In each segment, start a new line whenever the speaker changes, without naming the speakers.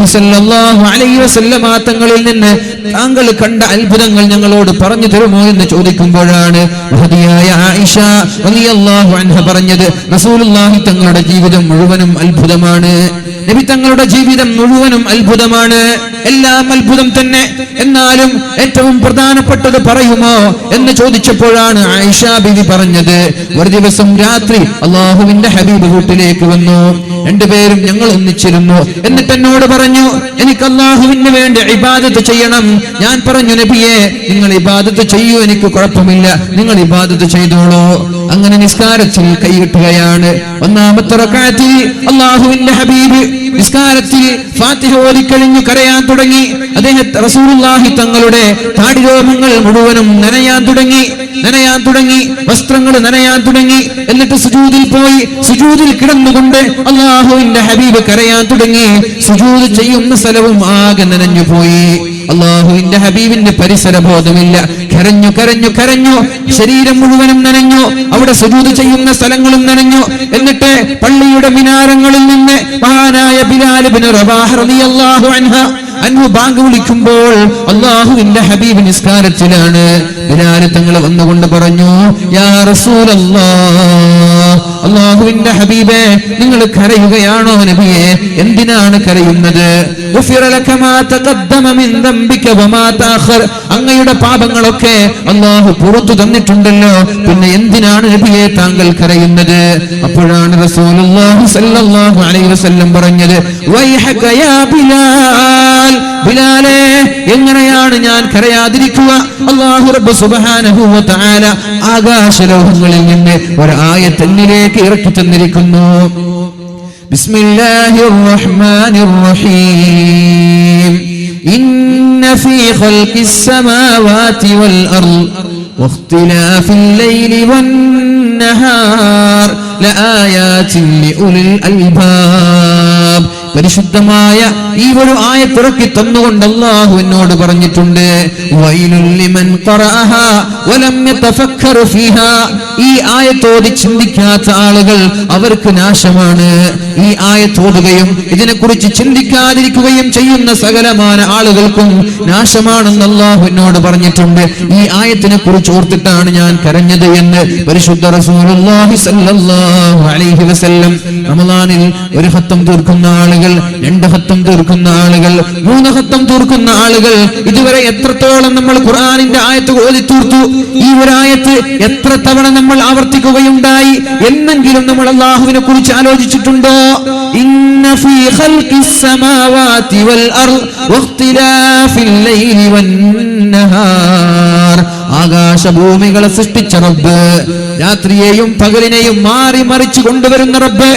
റസൂലുള്ളാഹി സ്വല്ലല്ലാഹു അലൈഹി വസല്ലമ തങ്ങളിൽ നിന്ന് താങ്കൾ കണ്ട അത്ഭുതങ്ങൾ ഞങ്ങളോട് പറഞ്ഞു തരുമോ എന്ന് ചോദിക്കുമ്പോഴാണ് മഹദിയായ ആയിഷ റളിയല്ലാഹു അൻഹ പറഞ്ഞത്, റസൂലുള്ളാഹി തങ്ങളുടെ ജീവിതം മുഴുവനും അത്ഭുതമാണ്. നബി തങ്ങളുടെ ജീവിതം മുഴുവനും അത്ഭുതമാണ്. എല്ലാം അത്ഭുതം തന്നെ. എന്നാലും ഏറ്റവും പ്രധാനപ്പെട്ടത് പറയുമോ എന്ന് ചോദിച്ചപ്പോഴാണ് ആയിഷ ബിബി പറഞ്ഞത്, ഒരു ദിവസം രാത്രി അല്ലാഹുവിന്റെ ഹബീബ് വീട്ടിലേക്ക് വന്നു. രണ്ടുപേരും ഞങ്ങൾ ഒന്നിച്ചിരുന്നു. എന്നിട്ട് എന്നോട് പറഞ്ഞു, എനിക്ക് അല്ലാഹുവിന് വേണ്ടി ഇബാദത്ത് ചെയ്യണം. ഞാൻ പറഞ്ഞു, നബിയെ നിങ്ങൾ ഇബാദത്ത് ചെയ്യൂ, എനിക്ക് കുഴപ്പമില്ല, നിങ്ങൾ ഇബാദത്ത് ചെയ്തോളൂ. അങ്ങനെ നിസ്കാരത്തിൽ കൈയിട്ടുകയാണ്. ഒന്നാമത്തെ റക്അത്തിൽ അല്ലാഹുവിന്റെ ഹബീബ് നിസ്കാരത്തിൽ ഫാത്തിഹ ഓതിക്കഴിഞ്ഞു കരയാൻ തുടങ്ങി. അദ്ദേഹത്തെ റസൂലുള്ളാഹി തങ്ങളുടെ താടിരോമങ്ങൾ മുഴുവനും നനയാൻ തുടങ്ങി, വസ്ത്രങ്ങൾ നനയാൻ തുടങ്ങി. എന്നിട്ട് സുജൂദിൽ പോയി. സുജൂദിൽ കിടന്നുകൊണ്ട് അല്ലാഹുവിന്റെ ഹബീബ് കരയാൻ തുടങ്ങി. സുജൂദ് ചെയ്യുന്ന സ്ഥലവും ആകെ നനഞ്ഞു പോയി. അല്ലാഹുവിന്റെ ഹബീബിന്റെ പരിസരബോധമില്ല. കരഞ്ഞു, ശരീരം മുഴുവനും നനഞ്ഞു. അവിടെ സുജൂദ് ചെയ്യുന്ന സ്ഥലങ്ങളും നനഞ്ഞു. എന്നിട്ട് പള്ളിയുടെ മിനാരങ്ങളിൽ നിന്ന് മഹാനായ ബിലാൽ ഇബ്നു റബാഹ് റളിയല്ലാഹു അൻഹു ബാങ്ക് വിളിക്കുമ്പോൾ അല്ലാഹുവിന്റെ ഹബീബ് നിസ്കാരത്തിലാണ്. ബിലാൽ തങ്ങൾ വന്നുകൊണ്ട് പറഞ്ഞു, യാ റസൂലല്ലാഹ്, അല്ലാഹുവിന്റെ ഹബീബേ, നിങ്ങൾ കരയുകയാണോ നബിയെ? എന്തിനാണ് കരയുന്നത്? ഗുഫിറ ലക മാ തഖദ്ദമ മിൻ ദംബിക വമാ തഅഖർ, അങ്ങയുടെ പാപങ്ങളൊക്കെ അല്ലാഹു പുറത്തു തന്നിട്ടുണ്ടല്ലോ, പിന്നെ എന്തിനാണ് നബിയെ താങ്കൾ കരയുന്നത്? അപ്പോഴാണ് റസൂലുള്ളാഹി സ്വല്ലല്ലാഹു അലൈഹി വസല്ലം പറഞ്ഞത്, വൈഹക യാ ബിലാൽ, ബിലാലേ, എങ്ങനെയാണ് ഞാൻ കരയാതിരിക്കുക? അല്ലാഹു റബ്ബ് സുബ്ഹാനഹു വ തആല ആകാശലോകങ്ങളിൽ നിന്ന് ഒരു ആയത്ത് എന്നിലേക്ക് ഇറക്കി തന്നിരിക്കുന്നു. ബിസ്മില്ലാഹിർ റഹ്മാനിർ റഹീം, ഇന്ന ഫീ ഖൽഖിസ് സമാവാതി വൽ അർദ് വഖ്തിലാഫിൽ ലൈലി വൻ നഹാർ ലആയാതിൻ ലിഉലിൽ അൽബാബ്. പരിശുദ്ധമായ ഈ ഒരു ആയത്തിറക്കി തന്നുകൊണ്ട് അല്ലാഹു എന്നോട് പറഞ്ഞിട്ടുണ്ട്, വൈലുൽ ലിമൻ ഖറഅഹാ വലം യതഫക്കർ ഫീഹാ. ഈ ആയത്തോടി ചിന്തിക്കാത്ത ആളുകൾ അവർക്ക് നാശമാണ്. ഈ ആയത്തോടുകയും ഇതിനെക്കുറിച്ച് ചിന്തിക്കാതിരിക്കുകയും ചെയ്യുന്ന സകലമായ ആളുകൾക്കും നാശമാണെന്ന് അല്ലാഹു എന്നോട് പറഞ്ഞിട്ടുണ്ട്. ഈ ആയത്തിനെ കുറിച്ച് ഓർത്തിട്ടാണ് ഞാൻ കരഞ്ഞത് എന്ന് പരിശുദ്ധ റസൂലുള്ളാഹി സ്വല്ലല്ലാഹു അലൈഹി വസല്ലം. റമളാനിൽ ഒരു ഖത്തം തീർക്കുന്ന ആളുകൾ, 2 ഖത്തം തീർക്കുന്ന ആളുകൾ, 3 ഖത്തം തീർക്കുന്ന ആളുകൾ, ഇതുവരെ എത്രത്തോളം നമ്മൾ ഖുർആനിന്റെ ആയത്ത് ഓതി തീർത്തു? ഈ ഒരു ആയത്ത് എത്ര തവണ നമ്മൾ ആവർത്തിക്കുകയുണ്ടായി? എന്നെങ്കിലും നമ്മൾ അല്ലാഹുവിനെ കുറിച്ച് ആലോചിച്ചിട്ടുണ്ടോ? ഇന്ന ഫീ ഖൽഖിസ് സമാവാതി വൽ അർദ് വഖ്തിലാഫിൽ ലൈലി വൻ നഹാർ. ആകാശഭൂമികളെ സൃഷ്ടിച്ച റബ്ബ്, രാത്രിയെയും പകലിനെയും മാറി മറിച്ചു കൊണ്ടുവരുന്ന റബ്ബ്,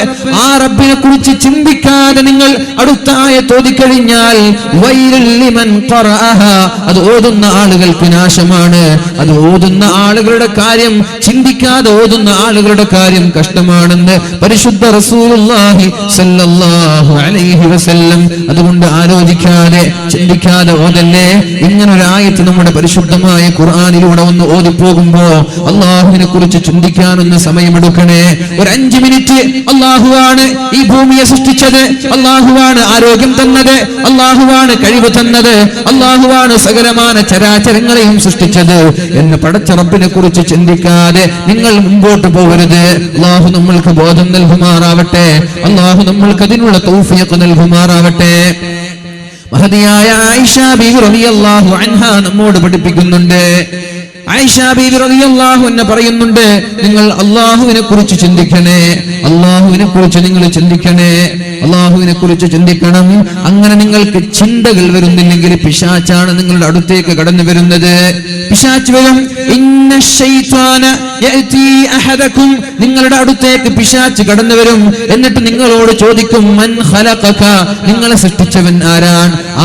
ആ റബ്ബിനെ കുറിച്ച് ചിന്തിക്കാതെ നിങ്ങൾ അടുത്ത ആയത്ത് ഓതിക്കഴിഞ്ഞാൽ വൈലുൽ ലിമൻ ഖറഅഹാ, അത് ഓതുന്ന ആളുകൾക്ക് നാശമാണ്. അത് ഓതുന്ന ആളുകളുടെ കാര്യം, ചിന്തിക്കാതെ ഓതുന്ന ആളുകളുടെ കാര്യം കഷ്ടമാണെന്ന് പരിശുദ്ധ റസൂലുള്ളാഹി സ്വല്ലല്ലാഹു അലൈഹി വസല്ലം. അതുകൊണ്ട് ആലോചിക്കാതെ ചിന്തിക്കാതെ ഓതല്ലേ. ഇങ്ങനൊരു ആയത്ത് നമ്മുടെ പരിശുദ്ധമായ ഖുർആനിലൂടെ ഒന്ന് ഓതിപ്പോകുമ്പോ അല്ലാഹുവിനെ കുറിച്ച് ചിന്തിക്കാനൊന്ന് സമയമെടുക്കണേ. ഒരു 5 മിനിറ്റ്. അല്ലാഹുവാണ് ഈ ഭൂമിയെ സൃഷ്ടിച്ചത്, അല്ലാഹുവാണ് ആരോഗ്യം തന്നത്, അല്ലാഹുവാണ് കഴിവ് തന്നത്, അല്ലാഹുവാണ് സകലമായ ചരാചരങ്ങളെയും സൃഷ്ടിച്ചത് എന്ന് പടച്ച റബ്ബിനെ കുറിച്ച് ചിന്തിക്കാതെ നിങ്ങൾ മുമ്പോട്ട് പോകരുത്. അല്ലാഹു നമ്മൾക്ക് ബോധം നൽകുമാറാവട്ടെ. അല്ലാഹു നമ്മൾക്ക് അതിനുള്ള തൗഫീഖ് നൽകുമാറാവട്ടെ. മഹദിയായ ആയിഷ ബീവി റളിയല്ലാഹു അൻഹാ നമ്മോട് പഠിപ്പിക്കുന്നുണ്ട്. ആയിഷ ബീവി റളിയല്ലാഹു അൻഹ പറയുന്നുണ്ട്, നിങ്ങൾ അല്ലാഹുവിനെ കുറിച്ച് ചിന്തിക്കണേ, അല്ലാഹുവിനെ കുറിച്ച് നിങ്ങൾ ചിന്തിക്കണേ, അല്ലാഹുവിനെ കുറിച്ച് ചിന്തിക്കണം. അങ്ങനെ നിങ്ങൾക്ക് ചിന്തകൾ വരുന്നില്ലെങ്കിൽ പിശാചാണ് നിങ്ങളുടെ അടുത്തേക്ക് കടന്നു വരുന്നത്. പിശാച് വരും. ഇന്ന ശൈത്വാന യഅതി അഹദകും, നിങ്ങളുടെ അടുത്തേക്ക് പിശാച് കടന്നു വരും. എന്നിട്ട് നിങ്ങളോട് ചോദിക്കും, മൻ ഖലഖക, നിങ്ങളെ സൃഷ്ടിച്ചവൻ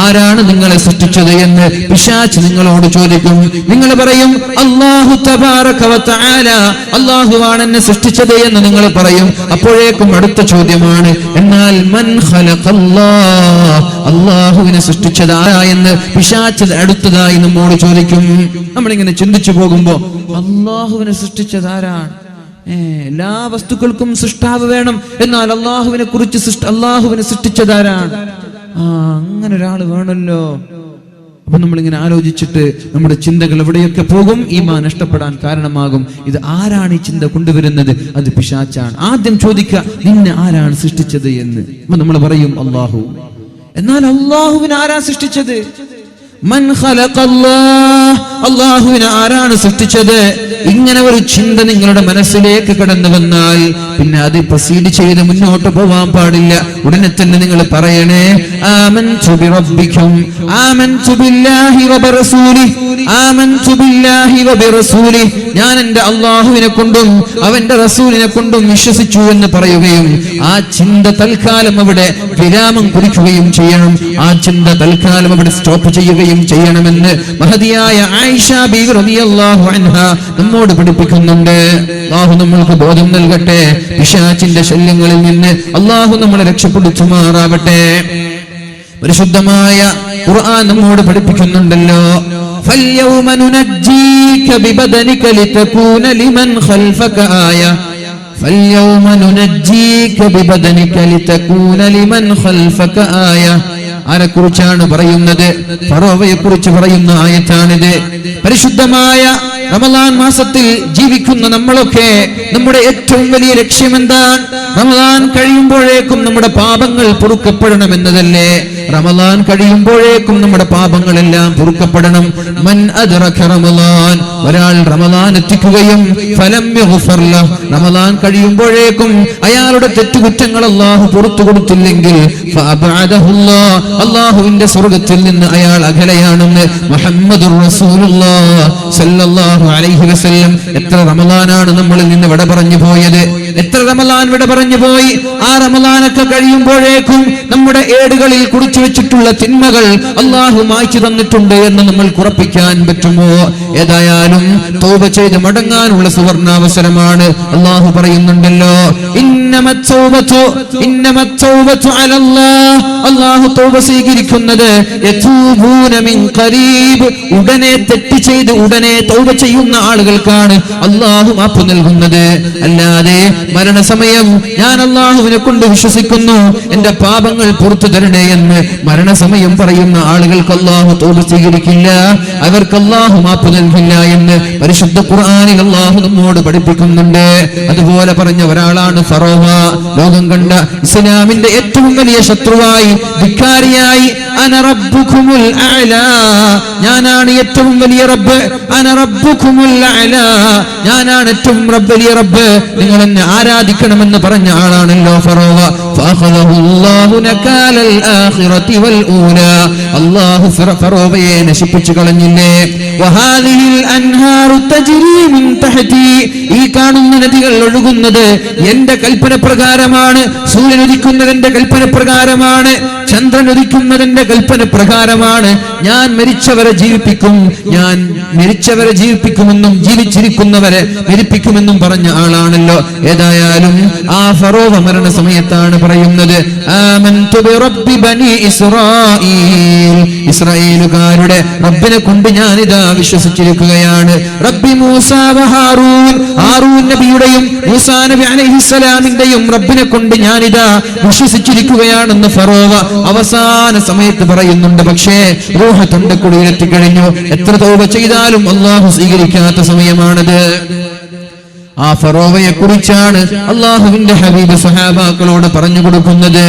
ആരാണ് നിങ്ങളെ സൃഷ്ടിച്ചത് എന്ന് പിശാച് നിങ്ങളോട് ചോദിക്കും. നിങ്ങൾ പറയും, അല്ലാഹു തബാറക വ തആല, അല്ലാഹുവാണ് എന്നെ സൃഷ്ടിച്ചത് എന്ന് നിങ്ങൾ പറയും. അപ്പോഴേക്കും അടുത്ത ചോദ്യമാണ്, എന്നാൽ മൻ ഖലഖല്ലാഹ്, അല്ലാഹുവിനെ സൃഷ്ടിച്ചതാരാ എന്ന് പിശാച് അടുത്തതായി നമ്മോട് ചോദിക്കും. നമ്മളിങ്ങനെ ചിന്തിച്ചു പോകുമ്പോ അല്ലാഹുവിനെ സൃഷ്ടിച്ചതാരാണ്? എല്ലാ വസ്തുക്കൾക്കും സൃഷ്ടാവ് വേണം. എന്നാൽ അല്ലാഹുവിനെ കുറിച്ച് അല്ലാഹുവിനെ സൃഷ്ടിച്ചതാരാണ്? അങ്ങനെ ഒരാൾ വേണമല്ലോ. അപ്പൊ നമ്മളിങ്ങനെ ആലോചിച്ചിട്ട് നമ്മുടെ ചിന്തകൾ എവിടെയൊക്കെ പോകും, ഈമാൻ നഷ്ടപ്പെടാൻ കാരണമാകും. ഇത് ആരാണ് ഈ ചിന്ത കൊണ്ടുവരുന്നത്? അത് പിശാചാണ്. ആദ്യം ചോദിക്കുക, നിന്നെ ആരാണ് സൃഷ്ടിച്ചത് എന്ന്. അപ്പൊ നമ്മൾ പറയും അല്ലാഹു. എന്നാൽ അല്ലാഹുവിനെ ആരാ സൃഷ്ടിച്ചത്? മൻ ഖലഖല്ലാഹ്, അല്ലാഹുവിനെ ആരാണ് സൃഷ്ടിച്ചത്? ഇങ്ങനെ ഒരു ചിന്ത നിങ്ങളുടെ മനസ്സിലേക്ക് കടന്നു വന്നാൽ പിന്നെ അത് പ്രൊസീഡ് ചെയ്ത് മുന്നോട്ട് പോവാൻ പാടില്ല. ഉടനെ തന്നെ നിങ്ങൾ പറയണേ, ആമൻതു ബിറബ്ബിക്കും ആമൻതു ബില്ലാഹി വബിറസൂലിഹി ആമൻതു ബില്ലാഹി വബിറസൂലിഹി, ഞാൻ എൻ്റെ അല്ലാഹുവിനെ കൊണ്ടും അവന്റെ റസൂലിനെ കൊണ്ടും വിശ്വസിച്ചു എന്ന് പറയുകയും ആ ചിന്ത തൽക്കാലം അവിടെ വിരാമം കുറിക്കുകയും ചെയ്യണം. ആ ചിന്ത തൽക്കാലം അവിടെ സ്റ്റോപ്പ് ചെയ്യുകയും ചെയ്യണമെന്ന് മഹദിയായ ആയിഷ ബീവി റളിയല്ലാഹു അൻഹ നമ്മോട് പഠിപ്പിക്കുന്നുണ്ട്. അല്ലാഹു നമ്മൾക്ക് ബോധം നൽകട്ടെ. പിശാചിന്റെ ശല്യങ്ങളിൽ നിന്ന് അല്ലാഹു നമ്മളെ രക്ഷപ്പെടുത്തുമാറാവട്ടെ. പരിശുദ്ധമായ ഖുർആൻ നമ്മോട് പഠിപ്പിക്കുന്നുണ്ടല്ലോ, ഫൽയൗമ നുനജ്ജീക ബിബദനിക ലിതകൂന ലിമൻ ഖൽഫക ആയ ഫൽയൗമ നുനജ്ജീക ബിബദനിക ലിതകൂന ലിമൻ ഖൽഫക ആയ. ആരെക്കുറിച്ചാണ് പറയുന്നത്? ഫറോവയെ കുറിച്ച് പറയുന്ന ആയത്താണിത്. പരിശുദ്ധമായ റമളാൻ മാസത്തിൽ ജീവിക്കുന്ന നമ്മളൊക്കെ നമ്മുടെ ഏറ്റവും വലിയ ലക്ഷ്യം എന്താണ്? റമളാൻ കഴിയുമ്പോഴേക്കും നമ്മുടെ പാപങ്ങൾ പൊറുക്കപ്പെടണമെന്നതല്ലേ? റമളാൻ കഴിയുമ്പോഴേക്കും നമ്മുടെ പാപങ്ങളെല്ലാം പൊറുക്കപ്പെടണം. മൻ അദ്റക റമളാൻ, ഒരാൾ റമളാൻ എത്തിക്കുകയും ഫലം യുഗ്ഫർ ലഹു, റമളാൻ കഴിയുമ്പോഴേക്കും അയാളുടെ തെറ്റുകുറ്റങ്ങൾ അല്ലാഹു പുറത്തു കൊടുത്തില്ലെങ്കിൽ ഫഅബഅദഹുല്ലാഹ്, അല്ലാഹുവിന്റെ സ്വർഗ്ഗത്തിൽ നിന്ന് അയാൾ അകലെയാണെന്ന് മുഹമ്മദുർ റസൂലുള്ളാഹ് സല്ലല്ലാഹു അലൈഹി വസല്ലം. എത്ര റമളാനാണ് നമ്മളിൽ നിന്ന് വിട പറഞ്ഞു പോയത്? എത്ര റമളാൻ വിട പറഞ്ഞു പോയി? ആ റമളാനൊക്കെ കഴിയുമ്പോഴേക്കും നമ്മുടെ ഏടുകളിൽ കുറിച്ചു വെച്ചിട്ടുള്ള തിന്മകൾ അല്ലാഹു മായ്ച്ചു തന്നിട്ടുണ്ട് എന്ന് നമ്മൾ ഉറപ്പിക്കാൻ പറ്റുമോ? ഏതായാലും തൗബ ചെയ്ത് മടങ്ങാനുള്ള സുവർണാവസരമാണ്. അല്ലാഹു പറയുന്നുണ്ടല്ലോ, ഇന്നമത്തൗബതു അലല്ലാഹ്, അല്ലാഹു തൗബ സ്വീകരിക്കുന്നത് യതൂബൂന മിൻ ഖരീബ്, ഉടനെ തെറ്റ് ചെയ്ത് ഉടനെ തൗബ ചെയ്യുന്ന ആളുകൾക്കാണ് അല്ലാഹു മാപ്പ് നൽകുന്നത്. അല്ലാതെ മരണസമയം ഞാൻ അല്ലാഹുവിനെ കൊണ്ട് വിശ്വസിക്കുന്നു, എന്റെ പാപങ്ങൾ പുറത്തു തരണേ എന്ന് മരണസമയം പറയുന്ന ആളുകൾക്ക് അല്ലാഹു തൗബ സ്വീകരിക്കില്ല, അവർക്ക് അല്ലാഹു മാപ്പ് നൽകില്ല എന്ന് പരിശുദ്ധ ഖുർആനിൽ അല്ലാഹു നമ്മോട് പഠിപ്പിക്കുന്നുണ്ട്. അതുപോലെ പറഞ്ഞ ഒരാളാണ് ഫറോവ. ലോകം കണ്ട ഇസ്ലാമിന്റെ ഏറ്റവും വലിയ ശത്രുവായി, ധിക്കാരിയായി, അന റബ്ബുകുമുൽ അഅ്ലാ, ഞാനാണ് ഏറ്റവും വലിയ റബ്ബ്, അന റബ്ബുകുമുൽ അഅ്ലാ, ഞാനാണ് ഏറ്റവും വലിയ റബ്ബ്, നിങ്ങൾ എന്നെ ആരാധിക്കണമെന്ന് പറഞ്ഞ ആളാണല്ലോ ഫറോവ. ഫഅഖദഹുല്ലാഹു നകാലൽ ആഖിറതി വൽ ഊലാ, അല്ലാഹു ഫറോവയെ നശിപ്പിച്ചു കളഞ്ഞില്ലേ. വഹാദിഹിൽ അൻഹാറു തജ്രി മിൻ തഹ്തി, ഈ കാണുന്ന നദികൾ ഒഴുകുന്നത് എന്റെ കൽപ്പന പ്രകാരമാണ്. സൂര്യൻ ഉദിക്കുന്നതിന്റെ കൽപ്പന പ്രകാരമാണ്, ചന്ദ്രൻ ഉദിക്കുന്നതിന്റെ കൽപ്പന പ്രകാരമാണ്. ഞാൻ മരിച്ചവരെ ജീവിപ്പിക്കും, ഞാൻ മരിച്ചവരെ ജീവിപ്പിക്കുമെന്നും ജീവിച്ചിരിക്കുന്നവരെ മരിപ്പിക്കുമെന്നും പറഞ്ഞ ആളാണല്ലോ. ഏതായാലും ആ ഫറോവ മരണ സമയത്താണ് പറയുന്നത്, ആമൻതു ബിറബ്ബി ബനി ഇസ്രായീൽ, ഇസ്രായേലുകാരുടെ റബ്ബിനെ കൊണ്ട് ഞാനിതാ വിശ്വസിച്ചിരിക്കുകയാണ്. റബ്ബി മൂസ വ ഹാറൂൻ, ഹാറൂൻ നബിയുടെയും മൂസാ നബി അലൈഹിസ്സലാമിന്റെയും റബ്ബിനെ കൊണ്ട് ഞാനിതാ വിശ്വസിച്ചിരിക്കുകയാണെന്ന് ഫറോവ അവസാന സമയത്ത് പറയുന്നുണ്ട്. പക്ഷേ റൂഹ് തൊണ്ടക്കുടിയിലെത്തി കഴിഞ്ഞു. എത്ര തൗബ ചെയ്താലും അല്ലാഹു സ്വീകരിക്കാത്ത സമയമാണത്. ആ ഫറോവയെ കുറിച്ചാണ് അല്ലാഹുവിന്റെ ഹബീബ് സ്വഹാബാക്കളോട് പറഞ്ഞു കൊടുക്കുന്നത്.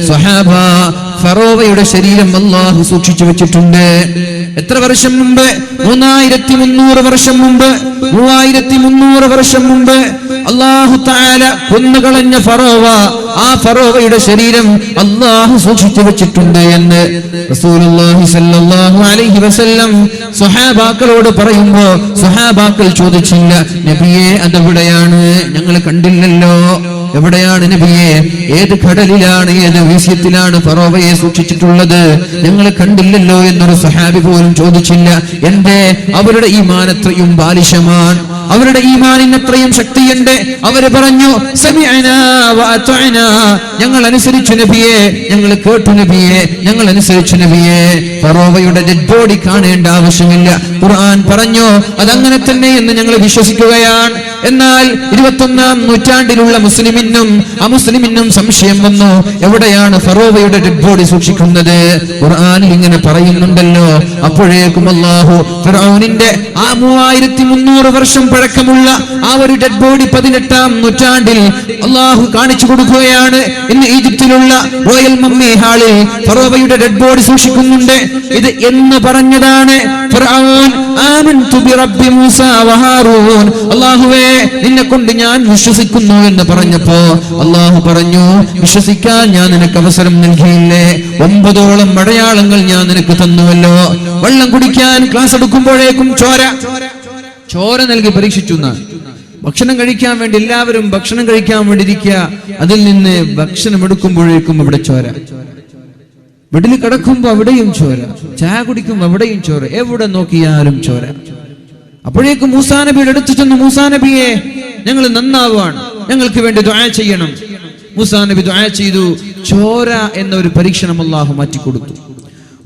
സ്വഹാബ, ഫറോവയുടെ ശരീരം അല്ലാഹു സൂക്ഷിച്ചു വെച്ചിട്ടുണ്ട്. എത്ര വർഷം മുമ്പ്? 3300 വർഷം മുമ്പ്. 3300 വർഷം മുമ്പ് അല്ലാഹു തആല കൊന്നുകളഞ്ഞ ഫറോവ, ആ ഫറോവയുടെ ശരീരം അല്ലാഹു സൂക്ഷിച്ചു വെച്ചിട്ടുണ്ട് എന്ന് റസൂലുള്ളാഹി സ്വല്ലല്ലാഹു അലൈഹി വസല്ലം സ്വഹാബാക്കളോട് പറയുമ്പോ സ്വഹാബാക്കൾ ചോദിച്ചില്ല, നബിയേ അതെവിടെയാണ്? ഞങ്ങൾ കണ്ടില്ലല്ലോ. എവിടെയാണ് നബിയെ? ഏത് കടലിലാണ്, ഏത് വീസ്യത്തിലാണ് ഫറോവയെ സൂക്ഷിച്ചിട്ടുള്ളത്? ഞങ്ങൾ കണ്ടില്ലല്ലോ എന്നൊരു സ്വഹാബി പോലും ചോദിച്ചില്ല. അവരുടെ ഈമാൻ അത്രയും ബാലിശമാണ്. അവരുടെ ഈമാനിന് അത്രയും ശക്തിയുണ്ട്. അവര് പറഞ്ഞു സമിഅനാ വഅതഅനാ, ഞങ്ങൾ അനുസരിച്ചു നബിയെ, ഞങ്ങൾ കേട്ടു നബിയെ, ഞങ്ങൾ അനുസരിച്ചു നബിയെ. ഫറോവയുടെ ഡെഡ് ബോഡി കാണേണ്ട ആവശ്യമില്ല. ഖുർആൻ പറഞ്ഞു അതങ്ങനെ തന്നെ എന്ന് ഞങ്ങൾ വിശ്വസിക്കുകയാണ്. എന്നാൽ 21-ാം നൂറ്റാണ്ടിലുള്ള മുസ്ലിമിനും അമുസ്ലിമിനും സംശയം വന്നു, എവിടെയാണ് ഫറോവയുടെ ഡെഡ് ബോഡി സൂക്ഷിക്കുന്നത്? ഖുർആനിൽ ഇങ്ങനെ പറയുന്നുണ്ടല്ലോ. അപ്പോഴേക്കും അല്ലാഹു ഫിർഔനിന്റെ ആ 3300 വർഷം പഴക്കമുള്ള ആ ഒരു ഡെഡ് ബോഡി 18-ാം നൂറ്റാണ്ടിൽ അല്ലാഹു കാണിച്ചു കൊടുക്കുകയാണ്. ഇന്ന് ഈജിപ്തിലുള്ള റോയൽ മമ്മി ഹാളിൽ ഫറോവയുടെ ഡെഡ് ബോഡി സൂക്ഷിക്കുന്നുണ്ട്. ഇത് എന്ന് പറഞ്ഞതാണ് ഫിർഔൻ ആമൻതു ബിറബ്ബി മൂസ വഹാറൂൻ, അല്ലാഹുവേ നിന്നെ കൊണ്ട് ഞാൻ വിശ്വസിക്കുന്നു എന്ന് പറഞ്ഞപ്പോ അല്ലാഹു പറഞ്ഞു വിശ്വസിക്കാൻ ഞാൻ നിനക്ക് അവസരം നൽകിയില്ലേ? 9ഓളം അടയാളങ്ങൾ ഞാൻ നിനക്ക് തന്നുവല്ലോ. വെള്ളം കുടിക്കാൻ ക്ലാസ് എടുക്കുമ്പോഴേക്കും ചോര നൽകി പരീക്ഷിച്ചു. ഭക്ഷണം കഴിക്കാൻ വേണ്ടി എല്ലാവരും ഭക്ഷണം കഴിക്കാൻ വേണ്ടി ഇരിക്കുക, അതിൽ നിന്ന് ഭക്ഷണം എടുക്കുമ്പോഴേക്കും അവിടെ ചോര. വീട്ടിൽ കിടക്കുമ്പോ അവിടെയും ചോര, ചായ കുടിക്കുമ്പോ അവിടെയും ചോര, എവിടെ നോക്കിയാലും ചോര. അപ്പോഴേക്കും മൂസാ നബിയുടെ അടുത്ത് ചെന്നു, മൂസാ നബിയെ ഞങ്ങൾ നന്നാവാൻ, ഞങ്ങൾക്ക് വേണ്ടി ദുആ ചെയ്യണം. മൂസാ നബി ദുആ ചെയ്തു. ചോര എന്ന ഒരു പരീക്ഷണം അല്ലാഹു മാറ്റിക്കൊടുത്തു.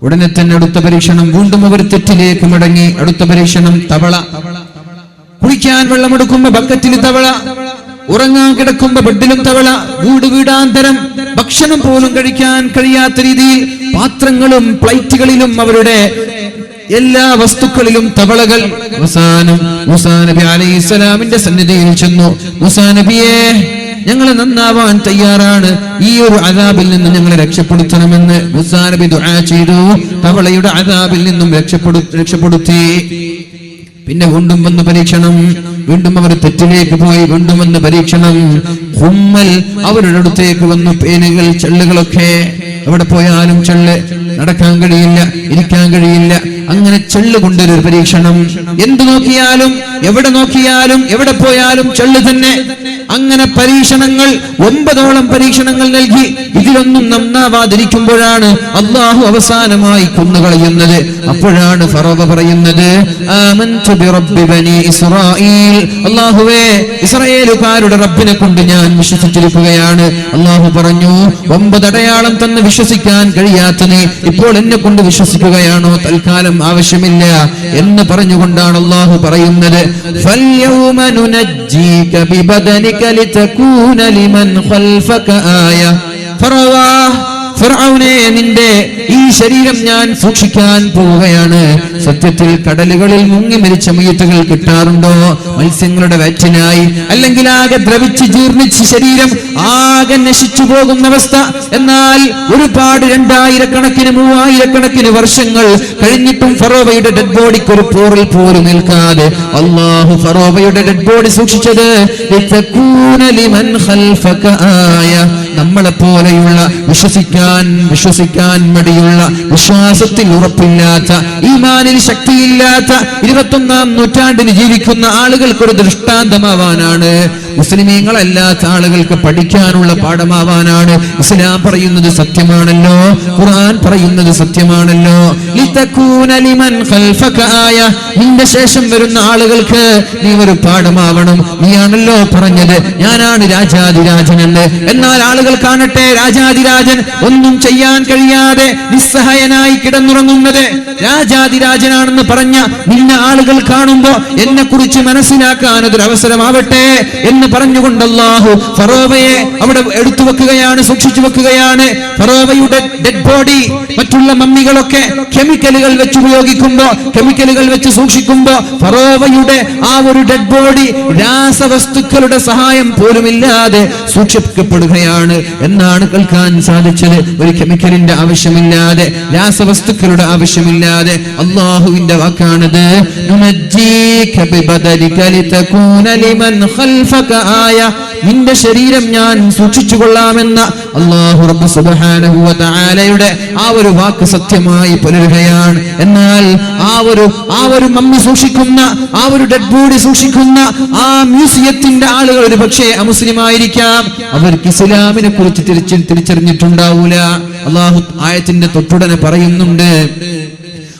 ഉടനെ തന്നെ അടുത്ത പരീക്ഷണം, വീണ്ടും അവർ തെറ്റിലേക്ക് മടങ്ങി. അടുത്ത പരീക്ഷണം തവള. കുടിക്കാൻ വെള്ളമെടുക്കുമ്പോ ബക്കറ്റിൽ തവള, ഉറങ്ങാൻ കിടക്കുമ്പോ ബെഡിലും തവള, വീടാന്തരം ഭക്ഷണം പോലും കഴിക്കാൻ കഴിയാത്ത രീതിയിൽ പാത്രങ്ങളും പ്ലേറ്റുകളിലും അവരുടെ എല്ലാ വസ്തുക്കളിലും തവളകൾ. അവസാനം മൂസാ നബി അലൈഹിസ്സലാമിന്റെ സന്നിധിയിൽ ചെന്നു, മൂസാ നബിയെ ഞങ്ങൾ നന്നാവാൻ തയ്യാറാണ്, ഈ ഒരു അദാബിൽ നിന്ന് ഞങ്ങളെ രക്ഷപ്പെടുത്തണമെന്ന് മൂസാ നബി ദുആ ചെയ്തു. തവളയുടെ അദാബിൽ നിന്നും രക്ഷപ്പെടുത്തി. പിന്നെ വീണ്ടും വന്ന് പരീക്ഷണം, വീണ്ടും അവർ തെറ്റിലേക്ക് പോയി, വീണ്ടും വന്ന് പരീക്ഷണം. ഹുമ്മൽ, അവരുടെ അടുത്തേക്ക് വന്നു പേനുകൾ, ചെള്ളുകളൊക്കെ. എവിടെ പോയാലും ചെള്ള്, നടക്കാൻ കഴിയില്ല, ഇരിക്കാൻ കഴിയില്ല, അങ്ങനെ ചെള്ളു കൊണ്ടൊരു പരീക്ഷണം. എന്തു നോക്കിയാലും എവിടെ നോക്കിയാലും എവിടെ പോയാലും ചെള്ളു തന്നെ. അങ്ങനെ പരീക്ഷണങ്ങൾ 9ഓളം പരീക്ഷണങ്ങൾ നൽകി. ഇതിലൊന്നും നന്നാവാതിരിക്കുമ്പോഴാണ് അല്ലാഹു അവസാനമായി കൊന്നുകളയുന്നത്. അപ്പോഴാണ് ഫറോവ പറയുന്നത് ആമൻതു ബിറബ്ബി ബനി ഇസ്രായീൽ, അല്ലാഹുവേ ഇസ്രായേലുകാരുടെ റബ്ബിനെ കൊണ്ട് ഞാൻ വിശ്വസിച്ചിരിക്കുകയാണ്. അല്ലാഹു പറഞ്ഞു 9 അടയാളം തന്ന് വിശ്വസിക്കാൻ കഴിയാത്ത നീ ഇപ്പോൾ എന്നെ കൊണ്ട് വിശ്വസിക്കുകയാണോ? തൽക്കാലം ആവശ്യമില്ല എന്ന് പറഞ്ഞുകൊണ്ടാണ് അല്ലാഹു പറയുന്നത് ഫൽയൗമ നുനജ്ജീക ബിബദനിക ലിതകൂന ലിമൻ ഖൽഫക ആയ. ഫിർഔനെ, നിന്റെ ഈ ശരീരം ഞാൻ സൂക്ഷിക്കാൻ പോവുകയാണ്. സത്യത്തിൽ കടലുകളിൽ മുങ്ങി മരിച്ച മയ്യത്തുകൾ കിട്ടാറുണ്ടോ? മത്സ്യങ്ങളുടെ വയറ്റിനായി, അല്ലെങ്കിൽ ആകെ ദ്രവിച്ച് ജീർണിച്ച് ശരീരം ആകെ നശിച്ചു പോകുന്ന അവസ്ഥ. എന്നാൽ ഒരുപാട് 2000 കണക്കിന് 3000 കണക്കിന് വർഷങ്ങൾ കഴിഞ്ഞിട്ടും ഫറോവയുടെ ഡെഡ് ബോഡിക്ക് ഒരു പോറിൽ പോലും നിൽക്കാതെ അല്ലാഹു ഫറോവയുടെ ഡെഡ് ബോഡി സൂക്ഷിച്ചത് ലിതകൂന ലിമൻ ഖൽഫക ആയ, നമ്മളെ പോലെയുള്ള വിശ്വസിക്കാൻ മടിയുള്ള, വിശ്വാസത്തിൽ ഉറപ്പില്ലാത്ത, ഈമാനിൽ ശക്തിയില്ലാത്ത 21-ാം നൂറ്റാണ്ടിന് ജീവിക്കുന്ന ആളുകൾക്കൊരു ദൃഷ്ടാന്തമാവാനാണ്. മുസ്ലിമീങ്ങളല്ലാത്ത ആളുകൾക്ക് പഠിക്കാനുള്ള പാഠമാവാനാണ്. ഇസ്ലാം പറയുന്നത് സത്യമാണല്ലോ, ഖുർആൻ പറയുന്നത് സത്യമാണല്ലോ. ലിതകൂന ലിമൻ ഖൽഫക ആയ, നിന്റെ ശേഷം വരുന്ന ആളുകൾക്ക് നീ ഒരു പാഠമാവണം. നീയാണല്ലോ പറഞ്ഞത് ഞാനാണ് രാജാതിരാജനെന്ന്. എന്നാൽ ആളുകൾ കാണട്ടെ, രാജാതിരാജൻ ഒന്നും ചെയ്യാൻ കഴിയാതെ നിസ്സഹായനായി കിടന്നുറങ്ങുന്നത് രാജാതിരാജനാണെന്ന് പറഞ്ഞ നിന്നെ ആളുകൾ കാണുമ്പോ എന്നെ കുറിച്ച് മനസ്സിലാക്കാൻ അതൊരു അവസരമാവട്ടെ എന്ന് പറഞ്ഞുകൊണ്ട് അല്ലാഹു ഫറോവയെ അവിടെ എടുത്തു വെക്കുകയാണ്, സൂക്ഷിച്ചു വെക്കുകയാണ്. ഫറോവയുടെ ഡെഡ് ബോഡി, മറ്റുള്ള മമ്മികളൊക്കെ കെമിക്കലുകൾ വെച്ച് ഉപയോഗിക്കുമ്പോ, കെമിക്കലുകൾ വെച്ച് സൂക്ഷിക്കുമ്പോ ഫറോവയുടെ ആ ഒരു ഡെഡ് ബോഡി രാസവസ്തുക്കളുടെ സഹായം പോലുമില്ലാതെ സൂക്ഷിക്കപ്പെടുകയാണ് എന്നാണ് കേൾക്കാൻ സാധിച്ചത്. ഒരു കെമിക്കലിന്റെ ആവശ്യമില്ലാതെ, രാസവസ്തുക്കളുടെ ആവശ്യമില്ലാതെ അല്ലാഹുവിന്റെ വാക്കാണത്. നുനജ്ജീക ബിബദനിക ലിതകൂന ലിമൻ ഖൽഫക ആയ, നിന്റെ ശരീരം ഞാൻ സൂക്ഷിച്ചു കൊള്ളാമെന്ന അല്ലാഹു റബ്ബ് സുബ്ഹാനഹു വ തആലയുടെ ആ ഒരു വാക്ക് സത്യമായി പുലരുകയാണ്. എന്നാൽ ആ ഒരു മമ്മി സൂക്ഷിക്കുന്ന, ആ ഒരു ഡെഡ് ബോഡി സൂക്ഷിക്കുന്ന ആ മ്യൂസിയത്തിന്റെ ആളുകൾ ഒരു പക്ഷേ അമുസ്ലിമായിരിക്കാം. അവർക്ക് ഇസ്ലാമിനെ കുറിച്ച് തിരിച്ചറിഞ്ഞിട്ടുണ്ടാവൂല. അല്ലാഹു ആയത്തിന്റെ തൊട്ടുടനെ പറയുന്നുണ്ട്